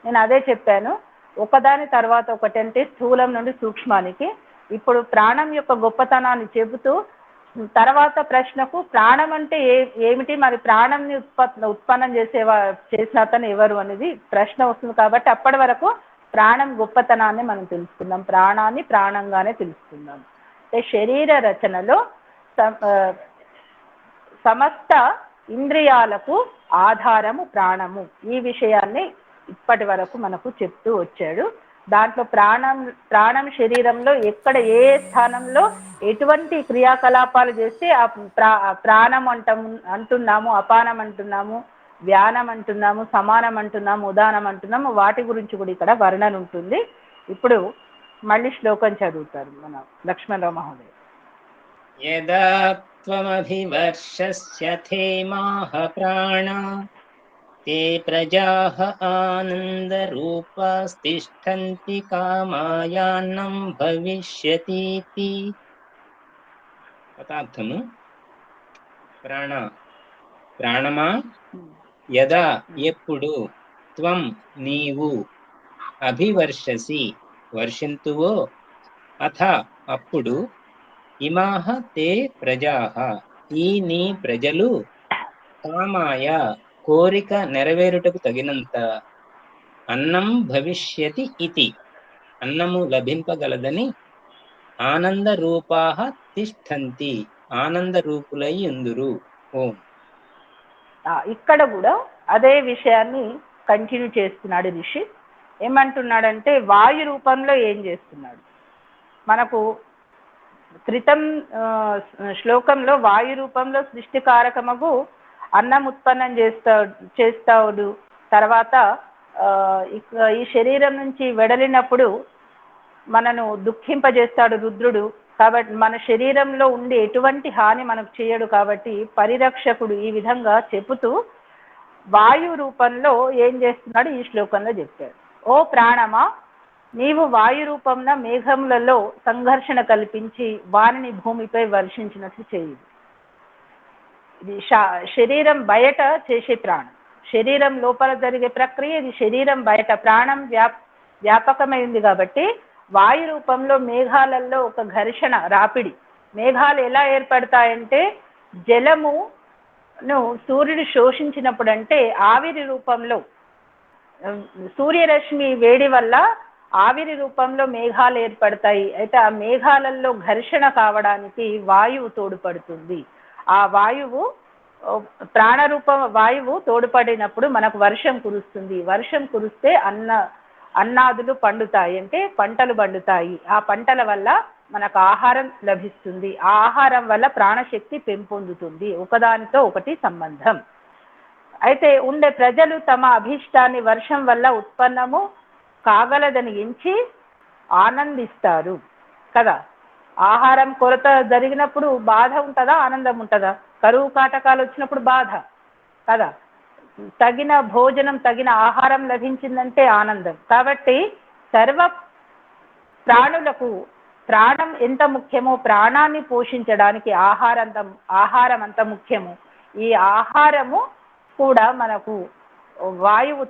నేను అదే చెప్పాను, ఒకదాని తర్వాత ఒకటి, అంటే స్థూలం నుండి సూక్ష్మానికి. ఇప్పుడు ప్రాణం యొక్క గొప్పతనాన్ని చెబుతూ తర్వాత ప్రశ్నకు ప్రాణం అంటే ఏమిటి, మరి ప్రాణంని ఉత్పన్నం చేసిన అతను ఎవరు అనేది ప్రశ్న వస్తుంది. కాబట్టి అప్పటి వరకు ప్రాణం గొప్పతనాన్ని మనం తెలుసుకుందాం, ప్రాణాన్ని ప్రాణంగానే తెలుసుకుందాం. అంటే శరీర రచనలో సమస్త ఇంద్రియాలకు ఆధారము ప్రాణము. ఈ విషయాన్ని ఇప్పటి వరకు మనకు చెప్తూ వచ్చాడు. దాంట్లో ప్రాణం శరీరంలో ఎక్కడ ఏ స్థానంలో ఎటువంటి క్రియాకలాపాలు చేస్తే ఆ ప్రాణం అంటున్నాము, అపానం అంటున్నాము, వ్యానం అంటున్నాము, సమానం అంటున్నాము, ఉదానం అంటున్నాము, వాటి గురించి కూడా ఇక్కడ వర్ణన ఉంటుంది. ఇప్పుడు మళ్ళీ శ్లోకం చదువుతారు మన లక్ష్మణరావు మహోదయ. యదా త్వమభివర్షస్య థేమాః ప్రాణా తే ప్రజాః ఆనందరూపాస్తిష్ఠంతి కామాయాన్నం భవిష్యతీతి. పదార్థము: ప్రాణమా, యదా ఎప్పుడు, త్వం నీవు, అభివర్షసి వర్షింతువో, అథ అప్పుడు, ఇమాహ తే ప్రజాః ఈ నీ ప్రజలు, కామాయ కోరిక నెరవేరుటకు తగినంత, అన్నం భవిష్యతి ఇతి అన్నము లభింపగలదని, ఆనంద రూపాః తిష్ఠంతి ఆనంద రూపులై ఉందురు. ఓం. ఇక్కడ కూడా అదే విషయాన్ని కంటిన్యూ చేస్తున్నాడు ఋషి. ఏమంటున్నాడంటే వాయు రూపంలో ఏం చేస్తున్నాడు. మనకు క్రితం శ్లోకంలో వాయు రూపంలో సృష్టికారకమగు అన్నం ఉత్పన్నం చేస్తాడు. తర్వాత ఈ శరీరం నుంచి వెడలినప్పుడు మనను దుఃఖింపజేస్తాడు రుద్రుడు. కాబట్టి మన శరీరంలో ఉండి ఎటువంటి హాని మనకు చేయడు కాబట్టి పరిరక్షకుడు. ఈ విధంగా చెబుతూ వాయు రూపంలో ఏం చేస్తున్నాడు ఈ శ్లోకంలో చెప్పాడు. ఓ ప్రాణమా, నీవు వాయు రూపంన మేఘములలో సంఘర్షణ కల్పించి వానిని భూమిపై వర్షించినట్లు చేయుదు. ఇది శరీరం బయట చేసే ప్రాణం, శరీరం లోపల జరిగే ప్రక్రియ. ఇది శరీరం బయట ప్రాణం వ్యాపకమైంది కాబట్టి వాయు రూపంలో మేఘాలలో ఒక ఘర్షణ, రాపిడి. మేఘాలు ఎలా ఏర్పడతాయంటే జలమును సూర్యుడు శోషించినప్పుడు, అంటే ఆవిరి రూపంలో సూర్యరశ్మి వేడి వల్ల ఆవిరి రూపంలో మేఘాలు ఏర్పడతాయి. అయితే ఆ మేఘాలలో ఘర్షణ కావడానికి వాయువు తోడ్పడుతుంది. ఆ వాయువు వాయువు తోడ్పడినప్పుడు మనకు వర్షం కురుస్తుంది. వర్షం కురిస్తే అన్నాదులు పండుతాయి, అంటే పంటలు పండుతాయి. ఆ పంటల వల్ల మనకు ఆహారం లభిస్తుంది. ఆ ఆహారం వల్ల ప్రాణశక్తి పెంపొందుతుంది. ఒకదానితో ఒకటి సంబంధం. అయితే ఉండే ప్రజలు తమ అభీష్టాన్ని వర్షం వల్ల ఉత్పన్నము కాగలదని ఎంచి ఆనందిస్తారు కదా. ఆహారం కొరత జరిగినప్పుడు బాధ ఉంటుందా, ఆనందం ఉంటుందా? కరువు కాటకాలు వచ్చినప్పుడు బాధ కదా. తగిన భోజనం, తగిన ఆహారం లభించిందంటే ఆనందం. కాబట్టి సర్వ ప్రాణులకు ప్రాణం ఎంత ముఖ్యమో, ప్రాణాన్ని పోషించడానికి ఆహారం అంత ముఖ్యము. ఈ ఆహారము కూడా మనకు వాయువు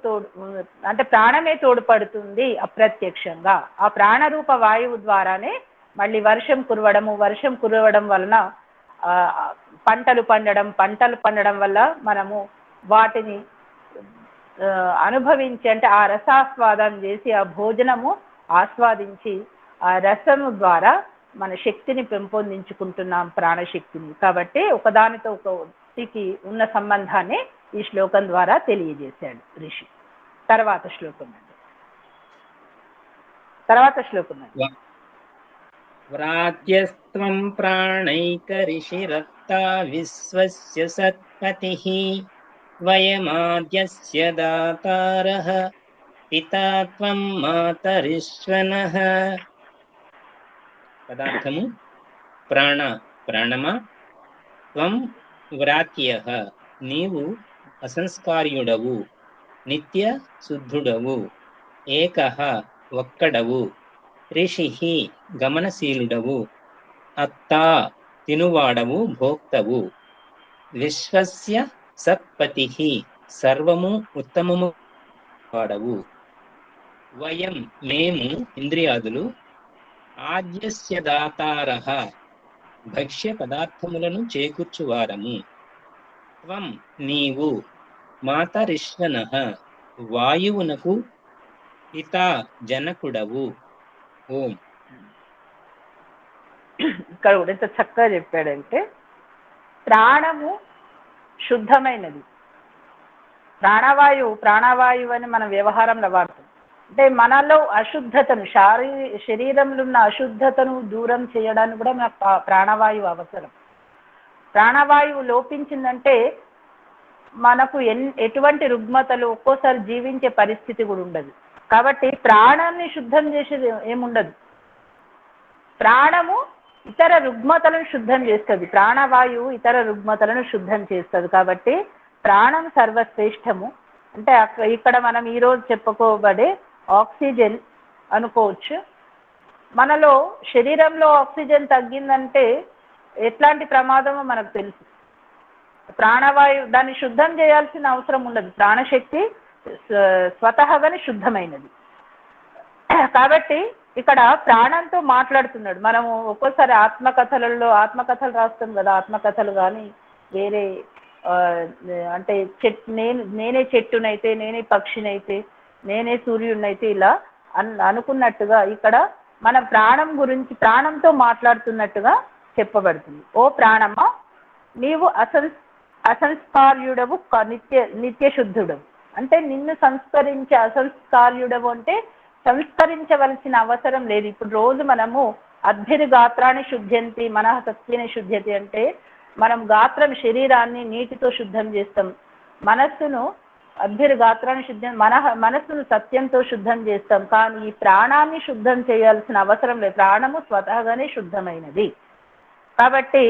అంటే ప్రాణమే తోడ్పడుతుంది అప్రత్యక్షంగా. ఆ ప్రాణరూప వాయువు ద్వారానే మళ్ళీ వర్షం కురవడం వలన పంటలు పండడం వల్ల మనము వాటిని అనుభవించి, అంటే ఆ రసాస్వాదం చేసి, ఆ భోజనము ఆస్వాదించి ఆ రసము ద్వారా మన శక్తిని పెంపొందించుకుంటున్నాం, ప్రాణశక్తిని. కాబట్టి ఒకదానితో ఒకటికి ఉన్న సంబంధాన్ని ఈ శ్లోకం ద్వారా తెలియజేశాడు ఋషి. తర్వాత శ్లోకం అండి. వ్రాత్యస్త్వం ప్రాణైక ఋషిరత్తా విశ్వస్య సత్పతిః వయమాద్యస్య దాతారః పితా త్వం మాతరిశ్వనః. పదార్థము ప్రాణమా, త్వం వ్రాత్యః నీవు అసంస్కార్యుడవు, నిత్య శుద్ధుడవు, ఏకః ఒక్కడవు, ఋషిః గమనశీలుడవు, అత్తా తినువాడవు, భోక్తవు, విశ్వస్య సత్పతిః సర్వము ఉత్తమము వాడవు, వయం మేము ఇంద్రియాదులు, ఆద్యస్య దాతారః భక్ష్య పదార్థములను చేకూర్చువారము, త్వం నీవు, మాతరిశ్వనః వాయువునకు పితా జనకుడవు. ఓం. ఇక్కడ కూడా ఎంత చక్కగా చెప్పాడంటే, ప్రాణము శుద్ధమైనది. ప్రాణవాయువు అని మన వ్యవహారంలో వాడుతాం. అంటే మనలో అశుద్ధతను, శరీరంలో ఉన్న అశుద్ధతను దూరం చేయడానికి కూడా మనకు ప్రాణవాయువు అవసరం. ప్రాణవాయువు లోపించిందంటే మనకు ఎటువంటి రుగ్మతలు, ఒక్కోసారి జీవించే పరిస్థితి కూడా ఉండదు. కాబట్టి ప్రాణాన్ని శుద్ధం చేసేది ఏముండదు. ప్రాణము ఇతర రుగ్మతలను శుద్ధం చేస్తుంది, ప్రాణవాయువు ఇతర రుగ్మతలను శుద్ధం చేస్తుంది. కాబట్టి ప్రాణం సర్వశ్రేష్టము. అంటే ఇక్కడ మనం ఈరోజు చెప్పుకోబడే ఆక్సిజన్ అనుకోవచ్చు. మనలో శరీరంలో ఆక్సిజన్ తగ్గిందంటే ఎట్లాంటి ప్రమాదమో మనకు తెలుసు. ప్రాణవాయువు దాన్ని శుద్ధం చేయాల్సిన అవసరం ఉండదు, ప్రాణశక్తి స్వతహాగానే శుద్ధమైనది. కాబట్టి ఇక్కడ ప్రాణంతో మాట్లాడుతున్నాడు. మనము ఒక్కోసారి ఆత్మకథలు రాస్తాం కదా, ఆత్మకథలు కానీ వేరే అంటే నేనే చెట్టునైతే, నేనే పక్షినైతే, నేనే సూర్యుడినైతే, ఇలా అనుకున్నట్టుగా ఇక్కడ మన ప్రాణం గురించి ప్రాణంతో మాట్లాడుతున్నట్టుగా చెప్పబడుతుంది. ఓ ప్రాణమా, నీవు అసంస్కార్యుడవు, నిత్యశుద్ధుడవు. అంటే నిన్ను సంస్కరించే, అసంస్కార్యుడవు అంటే సంస్కరించవలసిన అవసరం లేదు. ఇప్పుడు రోజు మనము అద్భిర్గాత్రాన్ని శుద్ధ్యంతి మనః సత్యేన శుద్ధ్యతి అంటే మనం శరీరాన్ని నీటితో శుద్ధం చేస్తాం, మనస్సును అద్భిర్గాత్రాన్ని మనస్సును సత్యంతో శుద్ధం చేస్తాం. కానీ ఈ ప్రాణాన్ని శుద్ధం చేయాల్సిన అవసరం లేదు, ప్రాణము స్వతహాగానే శుద్ధమైనది. కాబట్టి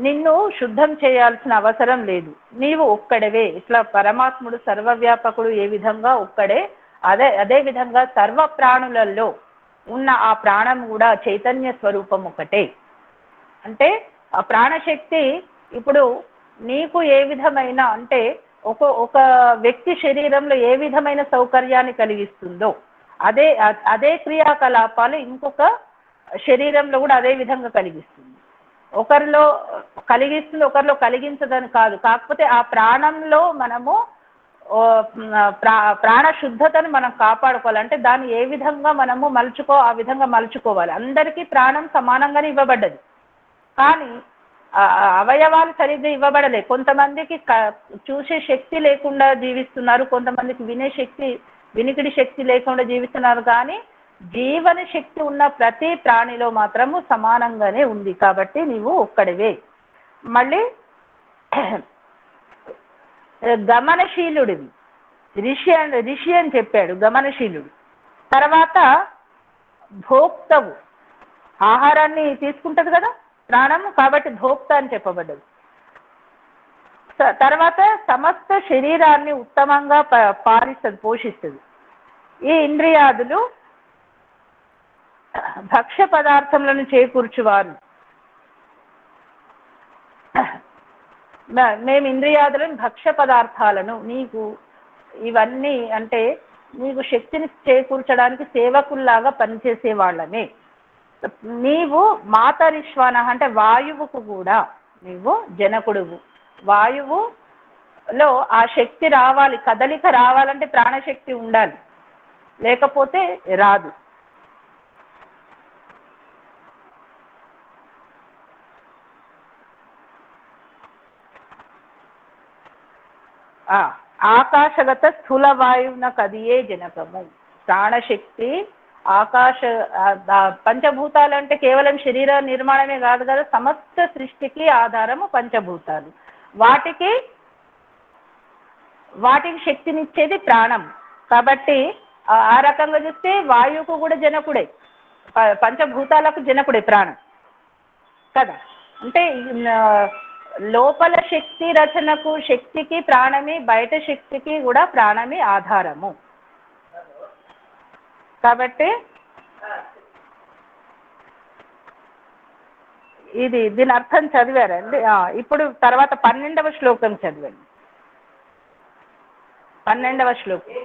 నిన్ను శుద్ధం చేయాల్సిన అవసరం లేదు, నీవు ఒక్కడవే. ఇట్లా పరమాత్ముడు సర్వవ్యాపకుడు ఏ విధంగా ఒక్కడే, అదే విధంగా సర్వ ప్రాణులలో ఉన్న ఆ ప్రాణం కూడా చైతన్య స్వరూపం ఒకటే. అంటే ఆ ప్రాణశక్తి ఇప్పుడు నీకు ఏ విధమైన, అంటే ఒక వ్యక్తి శరీరంలో ఏ విధమైన సౌకర్యాన్ని కలిగిస్తుందో అదే క్రియాకలాపాలు ఇంకొక శరీరంలో కూడా అదే విధంగా కలిగిస్తుంది. ఒకరిలో కలిగిస్తుంది, ఒకరిలో కలిగించదని కాదు. కాకపోతే ఆ ప్రాణంలో మనము ప్రాణ శుద్ధతను మనం కాపాడుకోవాలి. అంటే దాన్ని ఏ విధంగా మనము ఆ విధంగా మలుచుకోవాలి. అందరికీ ప్రాణం సమానంగానే ఇవ్వబడ్డది, కానీ అవయవాలు సరిగ్గా ఇవ్వబడలే. కొంతమందికి చూసే శక్తి లేకుండా జీవిస్తున్నారు, కొంతమందికి వినికిడి శక్తి లేకుండా జీవిస్తున్నారు. కానీ జీవన శక్తి ఉన్న ప్రతి ప్రాణిలో మాత్రము సమానంగానే ఉంది. కాబట్టి నీవు ఒక్కడివే. మళ్ళీ గమనశీలుడివి, ఋషి అని చెప్పాడు, గమనశీలుడు. తర్వాత భోక్తవు, ఆహారాన్ని తీసుకుంటది కదా ప్రాణము, కాబట్టి భోక్త అని చెప్పబడ్డది. తర్వాత సమస్త శరీరాన్ని ఉత్తమంగా పోషిస్తుంది. ఈ ఇంద్రియాదులు భక్ష్య పదార్థములను చేకూర్చువారు. మేము ఇంద్రియాదులను భక్ష్య పదార్థాలను, నీకు ఇవన్నీ అంటే నీకు శక్తిని చేకూర్చడానికి సేవకుల్లాగా పనిచేసే వాళ్ళమే. నీవు మాతరిశ్వాన అంటే వాయువుకు కూడా నీవు జనకుడువు. వాయువులో ఆ శక్తి రావాలి, కదలిక రావాలంటే ప్రాణశక్తి ఉండాలి, లేకపోతే రాదు. ఆకాశగత స్థూల వాయువున కదియే జనకము. ప్రాణశక్తి ఆకాశ పంచభూతాలు అంటే కేవలం శరీర నిర్మాణమే కాదు కదా, సమస్త సృష్టికి ఆధారము పంచభూతాలు. వాటికి శక్తినిచ్చేది ప్రాణం. కాబట్టి ఆ రకంగా చూస్తే వాయువుకు కూడా జనకుడే, పంచభూతాలకు జనకుడే ప్రాణం కదా. అంటే లోపల శక్తి రచనకు శక్తికి ప్రాణమే, బయట శక్తికి కూడా ప్రాణమే ఆధారము. కాబట్టి దీని అర్థం చదివారండి. ఇప్పుడు తర్వాత 12వ శ్లోకం చదవండి. 12వ శ్లోకం.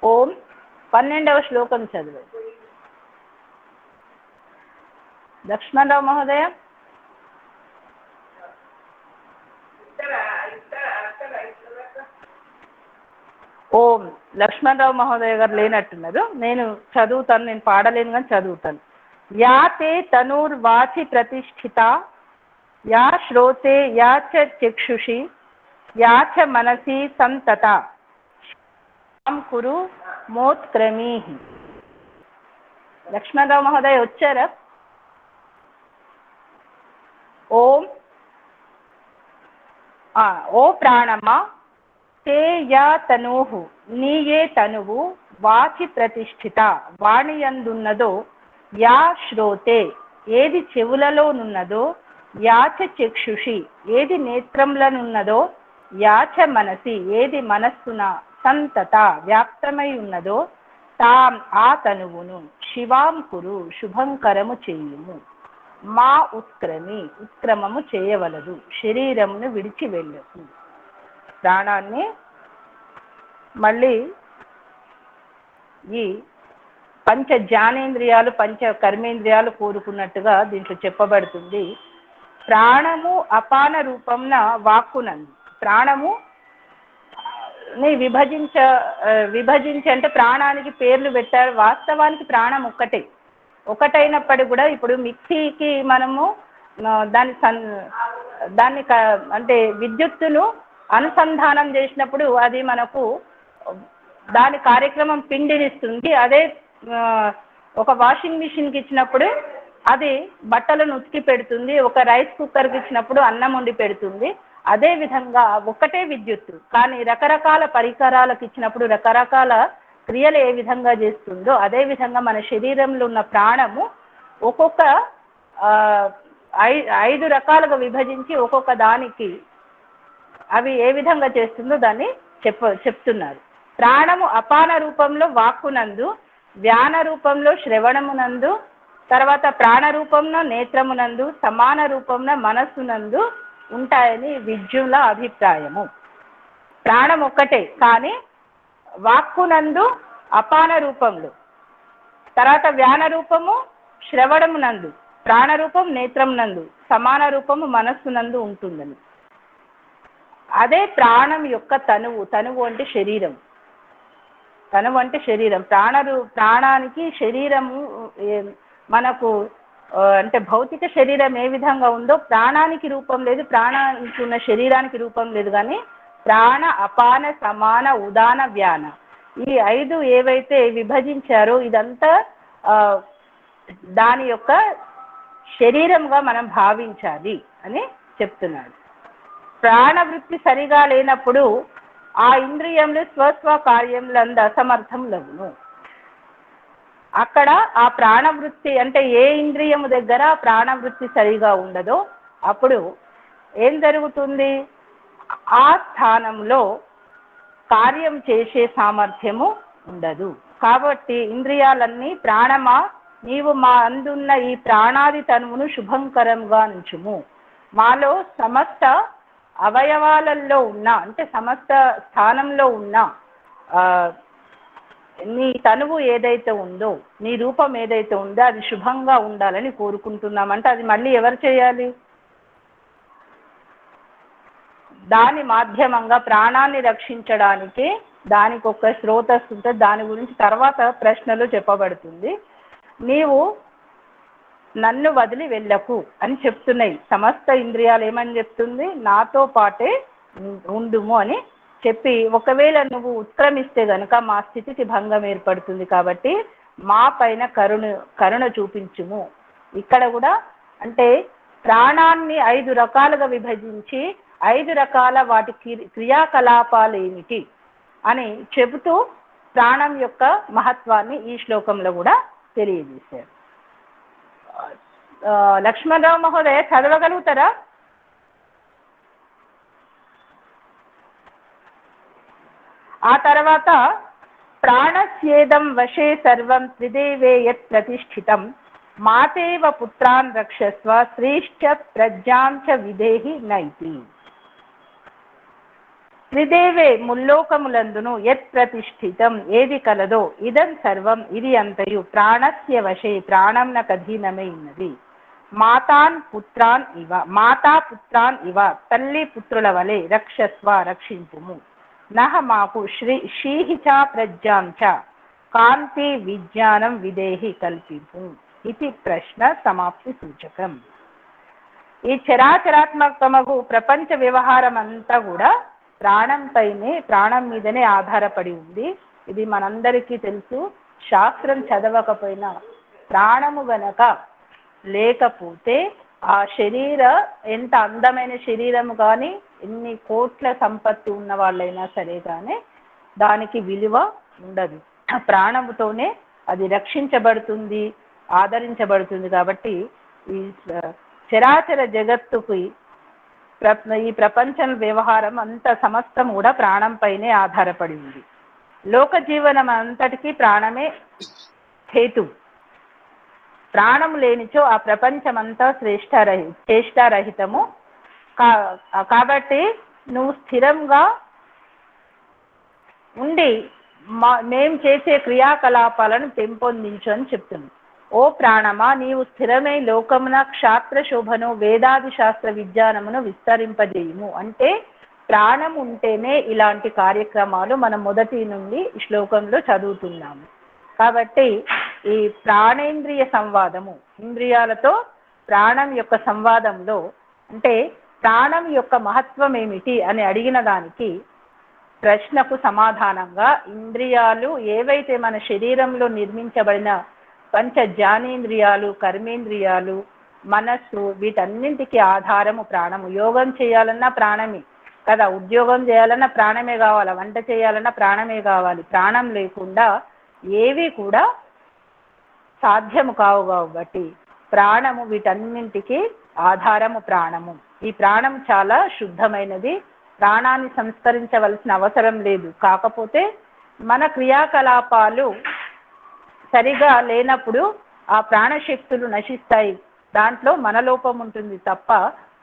ఓం 12వ శ్లోకం చదవండి. లక్ష్మణరావు మహోదయ. ఓం లక్ష్మణరావు మహోదయ గారు లేనట్టున్నారు. నేను చదువుతాను, నేను పాడలేను కానీ చదువుతాను. యా తే తనూర్వాచి ప్రతిష్ఠిత, యా శ్రోతే యా చ చక్షుషి, యా చ మనసి సంతత కురు మోత్క్రమీ. లక్ష్మణరావు మహోదయ వచ్చారా? ఓం. ఓ ప్రాణమా, తే యా తనూహు, నీయే తనువు, వాచి ప్రతిష్ఠిత, వాణియందున్నదో, యా శ్రోతే, ఏది చెవులలోనున్నదో, యాచ చక్షుషి, ఏది నేత్రంలోనున్నదో, యాచ మనసి, ఏది మనస్సున, సంతత, వ్యాప్తమై ఉన్నదో, తాం, ఆ తనువును, శివాం కురు, శుభంకరము చేయుము, మా ఉత్క్రమి, ఉత్క్రమము చేయవలదు, శరీరమును విడిచి వెళ్ళకు. ప్రాణాన్ని మళ్ళీ ఈ పంచ జ్ఞానేంద్రియాలు పంచ కర్మేంద్రియాలు కోరుకున్నట్టుగా దీంట్లో చెప్పబడుతుంది. ప్రాణము అపాన రూపంన వాక్కునందు. ప్రాణము విభజించి అంటే ప్రాణానికి పేర్లు పెట్టారు. వాస్తవానికి ప్రాణం ఒకటైనప్పటికీ కూడా ఇప్పుడు మిక్సీకి మనము దాన్ని అంటే విద్యుత్తును అనుసంధానం చేసినప్పుడు అది మనకు దాని కార్యక్రమం పిండినిస్తుంది. అదే ఒక వాషింగ్ మిషన్కి ఇచ్చినప్పుడు అది బట్టలను ఉతికి పెడుతుంది. ఒక రైస్ కుక్కర్కి ఇచ్చినప్పుడు అన్నం వండి పెడుతుంది. అదే విధంగా ఒకటే విద్యుత్తు కానీ రకరకాల పరికరాలకు ఇచ్చినప్పుడు రకరకాల క్రియలు ఏ విధంగా చేస్తుందో అదే విధంగా మన శరీరంలో ఉన్న ప్రాణము ఒక్కొక్క 5 రకాలుగా విభజించి ఒక్కొక్క దానికి అవి ఏ విధంగా చేస్తుందో దాన్ని చెప్తున్నారు. ప్రాణము అపాన రూపంలో వాక్కునందు, వ్యాన రూపంలో శ్రవణమునందు, తర్వాత ప్రాణ రూపంలో నేత్రమునందు, సమాన రూపంలో మనస్సునందు ఉంటాయని విద్యుల అభిప్రాయము. ప్రాణం ఒక్కటే కానీ వాక్కునందు అపాన రూపంలో, తర్వాత వ్యాన రూపము శ్రవణమునందు, ప్రాణరూపం నేత్రమునందు, సమాన రూపము మనస్సునందు ఉంటుందని. అదే ప్రాణం యొక్క తనువు అంటే శరీరం. తనువు అంటే శరీరం. ప్రాణానికి శరీరము మనకు అంటే భౌతిక శరీరం ఏ విధంగా ఉందో ప్రాణానికి రూపం లేదు, ప్రాణానికి ఉన్న శరీరానికి రూపం లేదు. కానీ ప్రాణ అపాన సమాన ఉదాన వ్యాన ఈ 5 ఏవైతే విభజించారో ఇదంతా దాని యొక్క శరీరంగా మనం భావించాలి అని చెప్తున్నాడు. ప్రాణవృత్తి సరిగా లేనప్పుడు ఆ ఇంద్రియములు స్వస్వ కార్యములందు అసమర్థములగును. అక్కడ ఆ ప్రాణవృత్తి అంటే ఏ ఇంద్రియము దగ్గర ప్రాణవృత్తి సరిగా ఉండదో అప్పుడు ఏం జరుగుతుంది? ఆ స్థానంలో కార్యం చేసే సామర్థ్యము ఉండదు. కాబట్టి ఇంద్రియాలన్నీ ప్రాణమా నీవు మా అందున్న ఈ ప్రాణాది తనువును శుభంకరంగా ఉంచుము. మాలో సమస్త అవయవాలలో ఉన్న అంటే సమస్త స్థానంలో ఉన్న నీ తనువు ఏదైతే ఉందో, నీ రూపం ఏదైతే ఉందో అది శుభంగా ఉండాలని కోరుకుంటున్నామంటే అది మళ్ళీ ఎవరు చేయాలి? దాని మాధ్యమంగా ప్రాణాన్ని రక్షించడానికి దానికి ఒక స్రోతస్సు ఉంటుంది. దాని గురించి తర్వాత ప్రశ్నలు చెప్పబడుతుంది. నీవు నన్ను వదిలి వెళ్ళకు అని చెప్తున్నాయి. సమస్త ఇంద్రియాలు ఏమని చెప్తుంది? నాతో పాటే ఉండుము అని చెప్పి, ఒకవేళ నువ్వు ఉత్క్రమిస్తే గనుక మా స్థితికి భంగం ఏర్పడుతుంది, కాబట్టి మా పైన కరుణ చూపించుము. ఇక్కడ కూడా అంటే ప్రాణాన్ని 5 రకాలుగా విభజించి 5 రకాల వాటి క్రియాకలాపాలు ఏమిటి అని చెబుతూ ప్రాణం యొక్క మహత్వాన్ని ఈ శ్లోకంలో కూడా తెలియజేశారు. లక్ష్మణరావు మహోదయ చదవగలుగుతారా? ఆ తర్వాత ప్రాణస్యేదం వశే సర్వం త్రిదేవే యత్ ప్రతిష్ఠితం మాతేవ పుత్రాన్ రక్షస్వ శ్రీశ్చ ప్రజ్ఞాం చ విదేహి నైతి. త్రిదేవే ముల్లోకములందును యత్ ప్రతిష్ఠితం ఏది కలదో ఇదం సర్వం ఇది అంతయు ప్రాణస్య వశే ప్రాణంనకు అధీనమై ఉన్నది. మాతా పుత్రాన్ ఇవ తల్లి పుత్రుల వలె రక్షస్వ రక్షింపుము. నహ మాకు శ్రీహి చ ప్రజ్ఞాం చ కాంతి విజ్ఞానం విదేహి కల్పింపు. ఇది ప్రశ్న సమాప్తి సూచకం. ఈ చరాచరాత్మకమగు ప్రపంచ వ్యవహారం అంతా కూడా ప్రాణం మీదనే ఆధారపడి ఉంది. ఇది మనందరికీ తెలుసు. శాస్త్రం చదవకపోయినా ప్రాణము గనక లేకపోతే ఆ ఎంత అందమైన శరీరము కానీ, ఎన్ని కోట్ల సంపత్తి ఉన్న వాళ్ళైనా సరే కానీ దానికి విలువ ఉండదు. ప్రాణముతోనే అది రక్షించబడుతుంది, ఆదరించబడుతుంది. కాబట్టి ఈ చరాచర జగత్తుకి ఈ ప్రపంచం వ్యవహారం అంత సమస్తం కూడా ప్రాణం పైనే ఆధారపడి ఉంది. లోక జీవనం అంతటికీ ప్రాణమే హేతు. ప్రాణం లేనిచో ఆ ప్రపంచమంతా శ్రేష్టారహితము. కాబట్టి నువ్వు స్థిరంగా ఉండి మేం చేసే క్రియాకలాపాలను పెంపొందించు అని చెప్తుంది. ఓ ప్రాణమా, నీవు స్థిరమై లోకమున క్షాత్ర శోభను వేదాది శాస్త్ర విజ్ఞానమును విస్తరింపజేయుము. అంటే ప్రాణం ఉంటేనే ఇలాంటి కార్యక్రమాలు మనం మొదటి నుండి శ్లోకంలో చదువుతున్నాము. కాబట్టి ఈ ప్రాణేంద్రియ సంవాదము, ఇంద్రియాలతో ప్రాణం యొక్క సంవాదంలో అంటే ప్రాణం యొక్క మహత్వం ఏమిటి అని అడిగిన దానికి ప్రశ్నకు సమాధానంగా ఇంద్రియాలు ఏవైతే మన శరీరంలో నిర్మించబడిన పంచ జ్ఞానేంద్రియాలు, కర్మేంద్రియాలు, మనస్సు, వీటన్నింటికి ఆధారము ప్రాణము. యోగం చేయాలన్నా ప్రాణమే కదా, ఉద్యోగం చేయాలన్నా ప్రాణమే కావాలి, వంట చేయాలన్నా ప్రాణమే కావాలి. ప్రాణం లేకుండా ఏవి కూడా సాధ్యము కావు. కాబట్టి ప్రాణము వీటన్నింటికి ఆధారము ప్రాణము. ఈ ప్రాణం చాలా శుద్ధమైనది. ప్రాణాన్ని సంస్కరించవలసిన అవసరం లేదు. కాకపోతే మన క్రియాకలాపాలు సరిగా లేనప్పుడు ఆ ప్రాణశక్తులు నశిస్తాయి. దాంట్లో మన లోపం ఉంటుంది తప్ప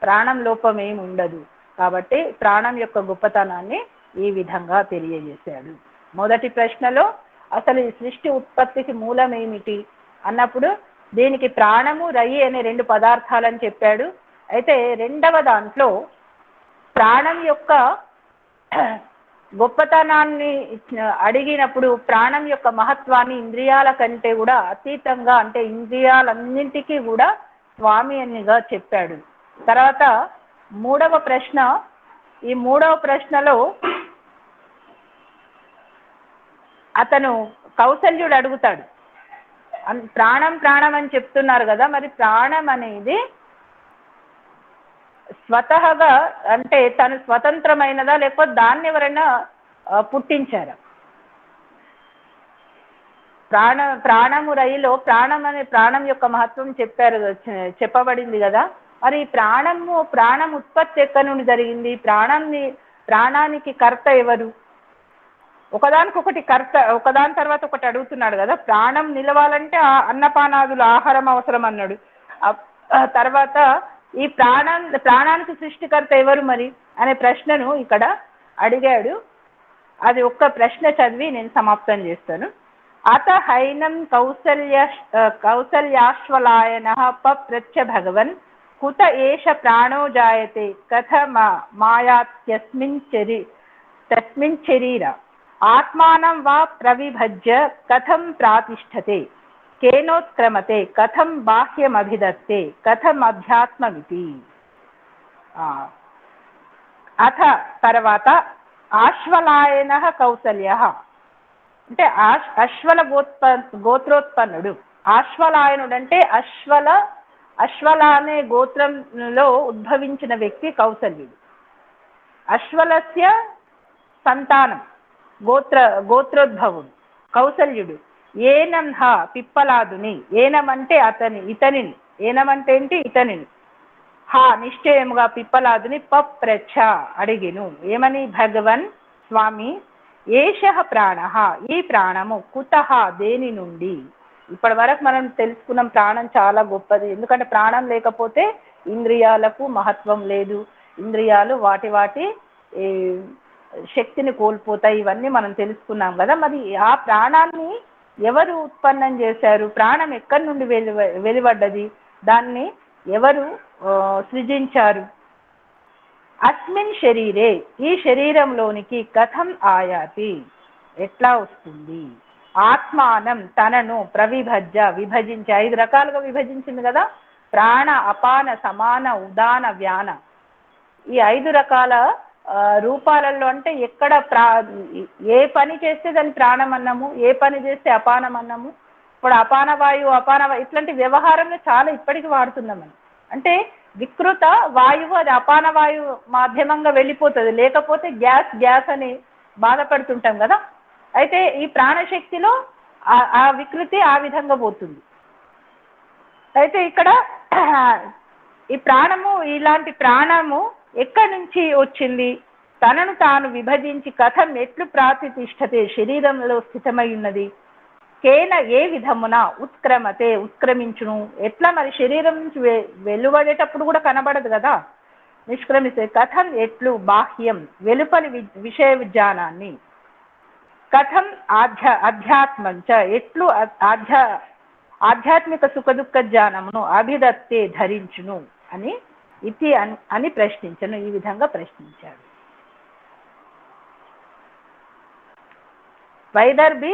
ప్రాణం లోపం ఏమి ఉండదు. కాబట్టి ప్రాణం యొక్క గొప్పతనాన్ని ఈ విధంగా తెలియజేశాడు. మొదటి ప్రశ్నలో అసలు ఈ సృష్టి ఉత్పత్తికి మూలం ఏమిటి అన్నప్పుడు దీనికి ప్రాణము, రయి అనే 2 పదార్థాలని చెప్పాడు. అయితే రెండవ దాంట్లో ప్రాణం యొక్క గొప్పతనాన్ని అడిగినప్పుడు ప్రాణం యొక్క మహత్వాన్ని ఇంద్రియాల కంటే కూడా అతీతంగా, అంటే ఇంద్రియాలన్నింటికీ కూడా స్వామి అనిగా చెప్పాడు. తర్వాత మూడవ ప్రశ్న, ఈ మూడవ ప్రశ్నలో అతను కౌసల్యుడు అడుగుతాడు, ప్రాణం అని చెప్తున్నారు కదా, మరి ప్రాణం అనేది స్వతహగా అంటే తను స్వతంత్రమైనదా లేకపోతే దాన్ని ఎవరైనా పుట్టించారా? ప్రాణము రయిలో ప్రాణం యొక్క మహత్వం చెప్పబడింది కదా. మరి ప్రాణం ఉత్పత్తి ఎక్కడి నుండి జరిగింది? ప్రాణానికి కర్త ఎవరు? ఒకదానికొకటి కర్త, ఒకదాని తర్వాత ఒకటి అడుగుతున్నాడు కదా. ప్రాణం నిలవాలంటే అన్నపానాదులు ఆహారం అవసరం అన్నాడు. తర్వాత ఈ ప్రాణానికి సృష్టికర్త ఎవరు మరి అనే ప్రశ్నను ఇక్కడ అడిగాడు. అది ఒక్క ప్రశ్న చదివి నేను సమాప్తం చేస్తాను. అత హైనం కౌసల్యాశ్వలాయన పప్రచ్చ భగవన్ కుత ఏష ప్రాణో జాయతే కథ మాయాస్మిన్ శరీర ఆత్మానం వా ప్రవిభజ్య కథం ప్రాతిష్టతే. కేనోత్క్రమతే కథం బాహ్యమభిదత్తే కథం అధ్యాత్మమితి. అథ తర్వాత ఆశ్వలాయన కౌసల్య అంటే అశ్వల గోత్రోత్పన్నుడు. ఆశ్వలాయనుడు అంటే అశ్వల అనే గోత్రంలో ఉద్భవించిన వ్యక్తి కౌసల్యుడు. అశ్వలస్య సంతానం గోత్రోద్భవుడు కౌసల్యుడు. ఏనం హ పిప్పలాదుని, ఏనం అంటే ఇతనిని, ఏనం అంటే ఏంటి ఇతనిని, హా నిశ్చయముగా పిప్పలాదుని పప్రచ్ఛ అడిగిను. ఏమని? భగవన్ స్వామి ఏష ప్రాణ, ఈ ప్రాణము కుతః దేని నుండి. ఇప్పటి వరకు మనం తెలుసుకున్నాం ప్రాణం చాలా గొప్పది, ఎందుకంటే ప్రాణం లేకపోతే ఇంద్రియాలకు మహత్వం లేదు, ఇంద్రియాలు వాటి శక్తిని కోల్పోతాయి, ఇవన్నీ మనం తెలుసుకున్నాం కదా. మరి ఆ ప్రాణాన్ని ఎవరు ఉత్పన్నం చేశారు? ప్రాణం ఎక్కడి నుండి వెలువడ్డది? దాన్ని ఎవరు సృజించారు? అస్మిన్ శరీరే, ఈ శరీరంలోనికి కథం ఆయాతి, ఎట్లా వస్తుంది? ఆత్మానం తనను విభజించి 5 రకాలుగా విభజించింది కదా. ప్రాణ, అపాన, సమాన, ఉదాన, వ్యాన. ఈ 5 రకాల రూపాలలో అంటే ఎక్కడ ఏ పని చేస్తే దాన్ని ప్రాణం అన్నాము, ఏ పని చేస్తే అపానం అన్నాము. ఇప్పుడు అపానవాయువు ఇట్లాంటి వ్యవహారంలో చాలా ఇప్పటికీ వాడుతున్నామని. అంటే వికృత వాయువు అది అపానవాయువు మాధ్యమంగా వెళ్ళిపోతుంది, లేకపోతే గ్యాస్ అని బాధపడుతుంటాం కదా. అయితే ఈ ప్రాణశక్తిలో ఆ వికృతి ఆ విధంగా పోతుంది. అయితే ఇక్కడ ఈ ప్రాణము, ఇలాంటి ప్రాణము ఎక్కడి నుంచి వచ్చింది? తనను తాను విభజించి కథం ఎట్లు ప్రాతిష్ఠతే, శరీరంలో స్థితమై ఉన్నది. కేన ఏ విధమున ఉత్క్రమతే ఉత్క్రమించును, ఎట్లా మరి శరీరం నుంచి వెలువడేటప్పుడు కూడా కనబడదు కదా, నిష్క్రమిస్తే. కథం ఎట్లు బాహ్యం వెలుపలి విషయ విజ్ఞానాన్ని, కథం అధ్యాత్మంచ ఎట్లు ఆధ్యాత్మిక సుఖదుఖ జ్ఞానమును అభిదత్తే ధరించును అని ప్రశ్నించను. ఈ విధంగా ప్రశ్నించాడు. వైదర్భి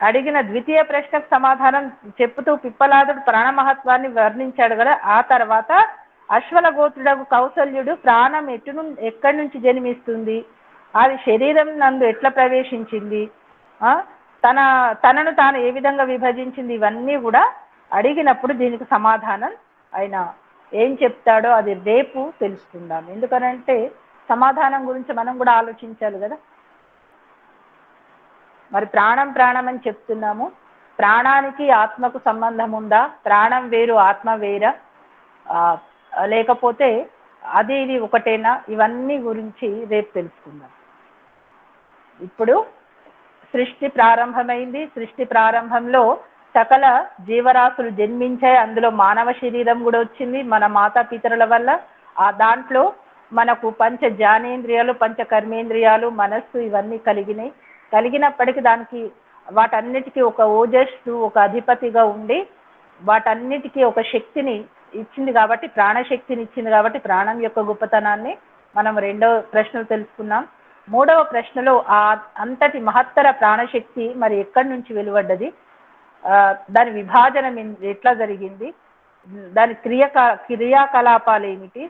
అడిగిన ద్వితీయ ప్రశ్నకు సమాధానం చెప్పుతూ పిప్పలాదుడు ప్రాణమహత్వాన్ని వర్ణించాడు కదా. ఆ తర్వాత అశ్వల గోత్రుడకు కౌసల్యుడు ప్రాణం ఎక్కడి నుంచి జన్మిస్తుంది, అది శరీరం నందు ఎట్లా ప్రవేశించింది, తనను తాను ఏ విధంగా విభజించింది, ఇవన్నీ కూడా అడిగినప్పుడు దీనికి సమాధానం ఆయన ఏం చెప్తాడో అది రేపు తెలుసుకుందాం. ఎందుకనంటే సమాధానం గురించి మనం కూడా ఆలోచించాలి కదా. మరి ప్రాణం అని చెప్తున్నాము, ప్రాణానికి ఆత్మకు సంబంధం ఉందా? ప్రాణం వేరు ఆత్మ వేరా, లేకపోతే అది ఇది ఒకటేనా? ఇవన్నీ గురించి రేపు తెలుసుకుందాం. ఇప్పుడు సృష్టి ప్రారంభమైంది. సృష్టి ప్రారంభంలో సకల జీవరాశులు జన్మించాయి, అందులో మానవ శరీరం కూడా వచ్చింది మన మాతాపితరుల వల్ల. ఆ దాంట్లో మనకు పంచ జ్ఞానేంద్రియాలు, పంచ కర్మేంద్రియాలు, మనస్సు ఇవన్నీ కలిగినప్పటికీ దానికి వాటన్నిటికీ ఒక ఓజస్సు, ఒక అధిపతిగా ఉండి వాటన్నిటికీ ఒక శక్తిని ఇచ్చింది కాబట్టి, ప్రాణశక్తిని ఇచ్చింది కాబట్టి ప్రాణం యొక్క గొప్పతనాన్ని మనం 2వ ప్రశ్నలో తెలుసుకున్నాం. 3వ ప్రశ్నలో ఆ అంతటి మహత్తర ప్రాణశక్తి మరి ఎక్కడి నుంచి వెలువడ్డది, దాని విభాజనం ఎట్లా జరిగింది, దాని క్రియాకలాపాలు ఏమిటి,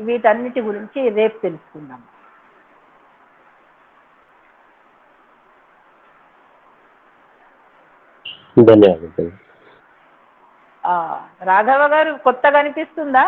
వీటన్నిటి గురించి రేపు తెలుసుకుందాం. ధన్యవాదాలు. రాఘవ గారు కొత్తగా అనిపిస్తుందా?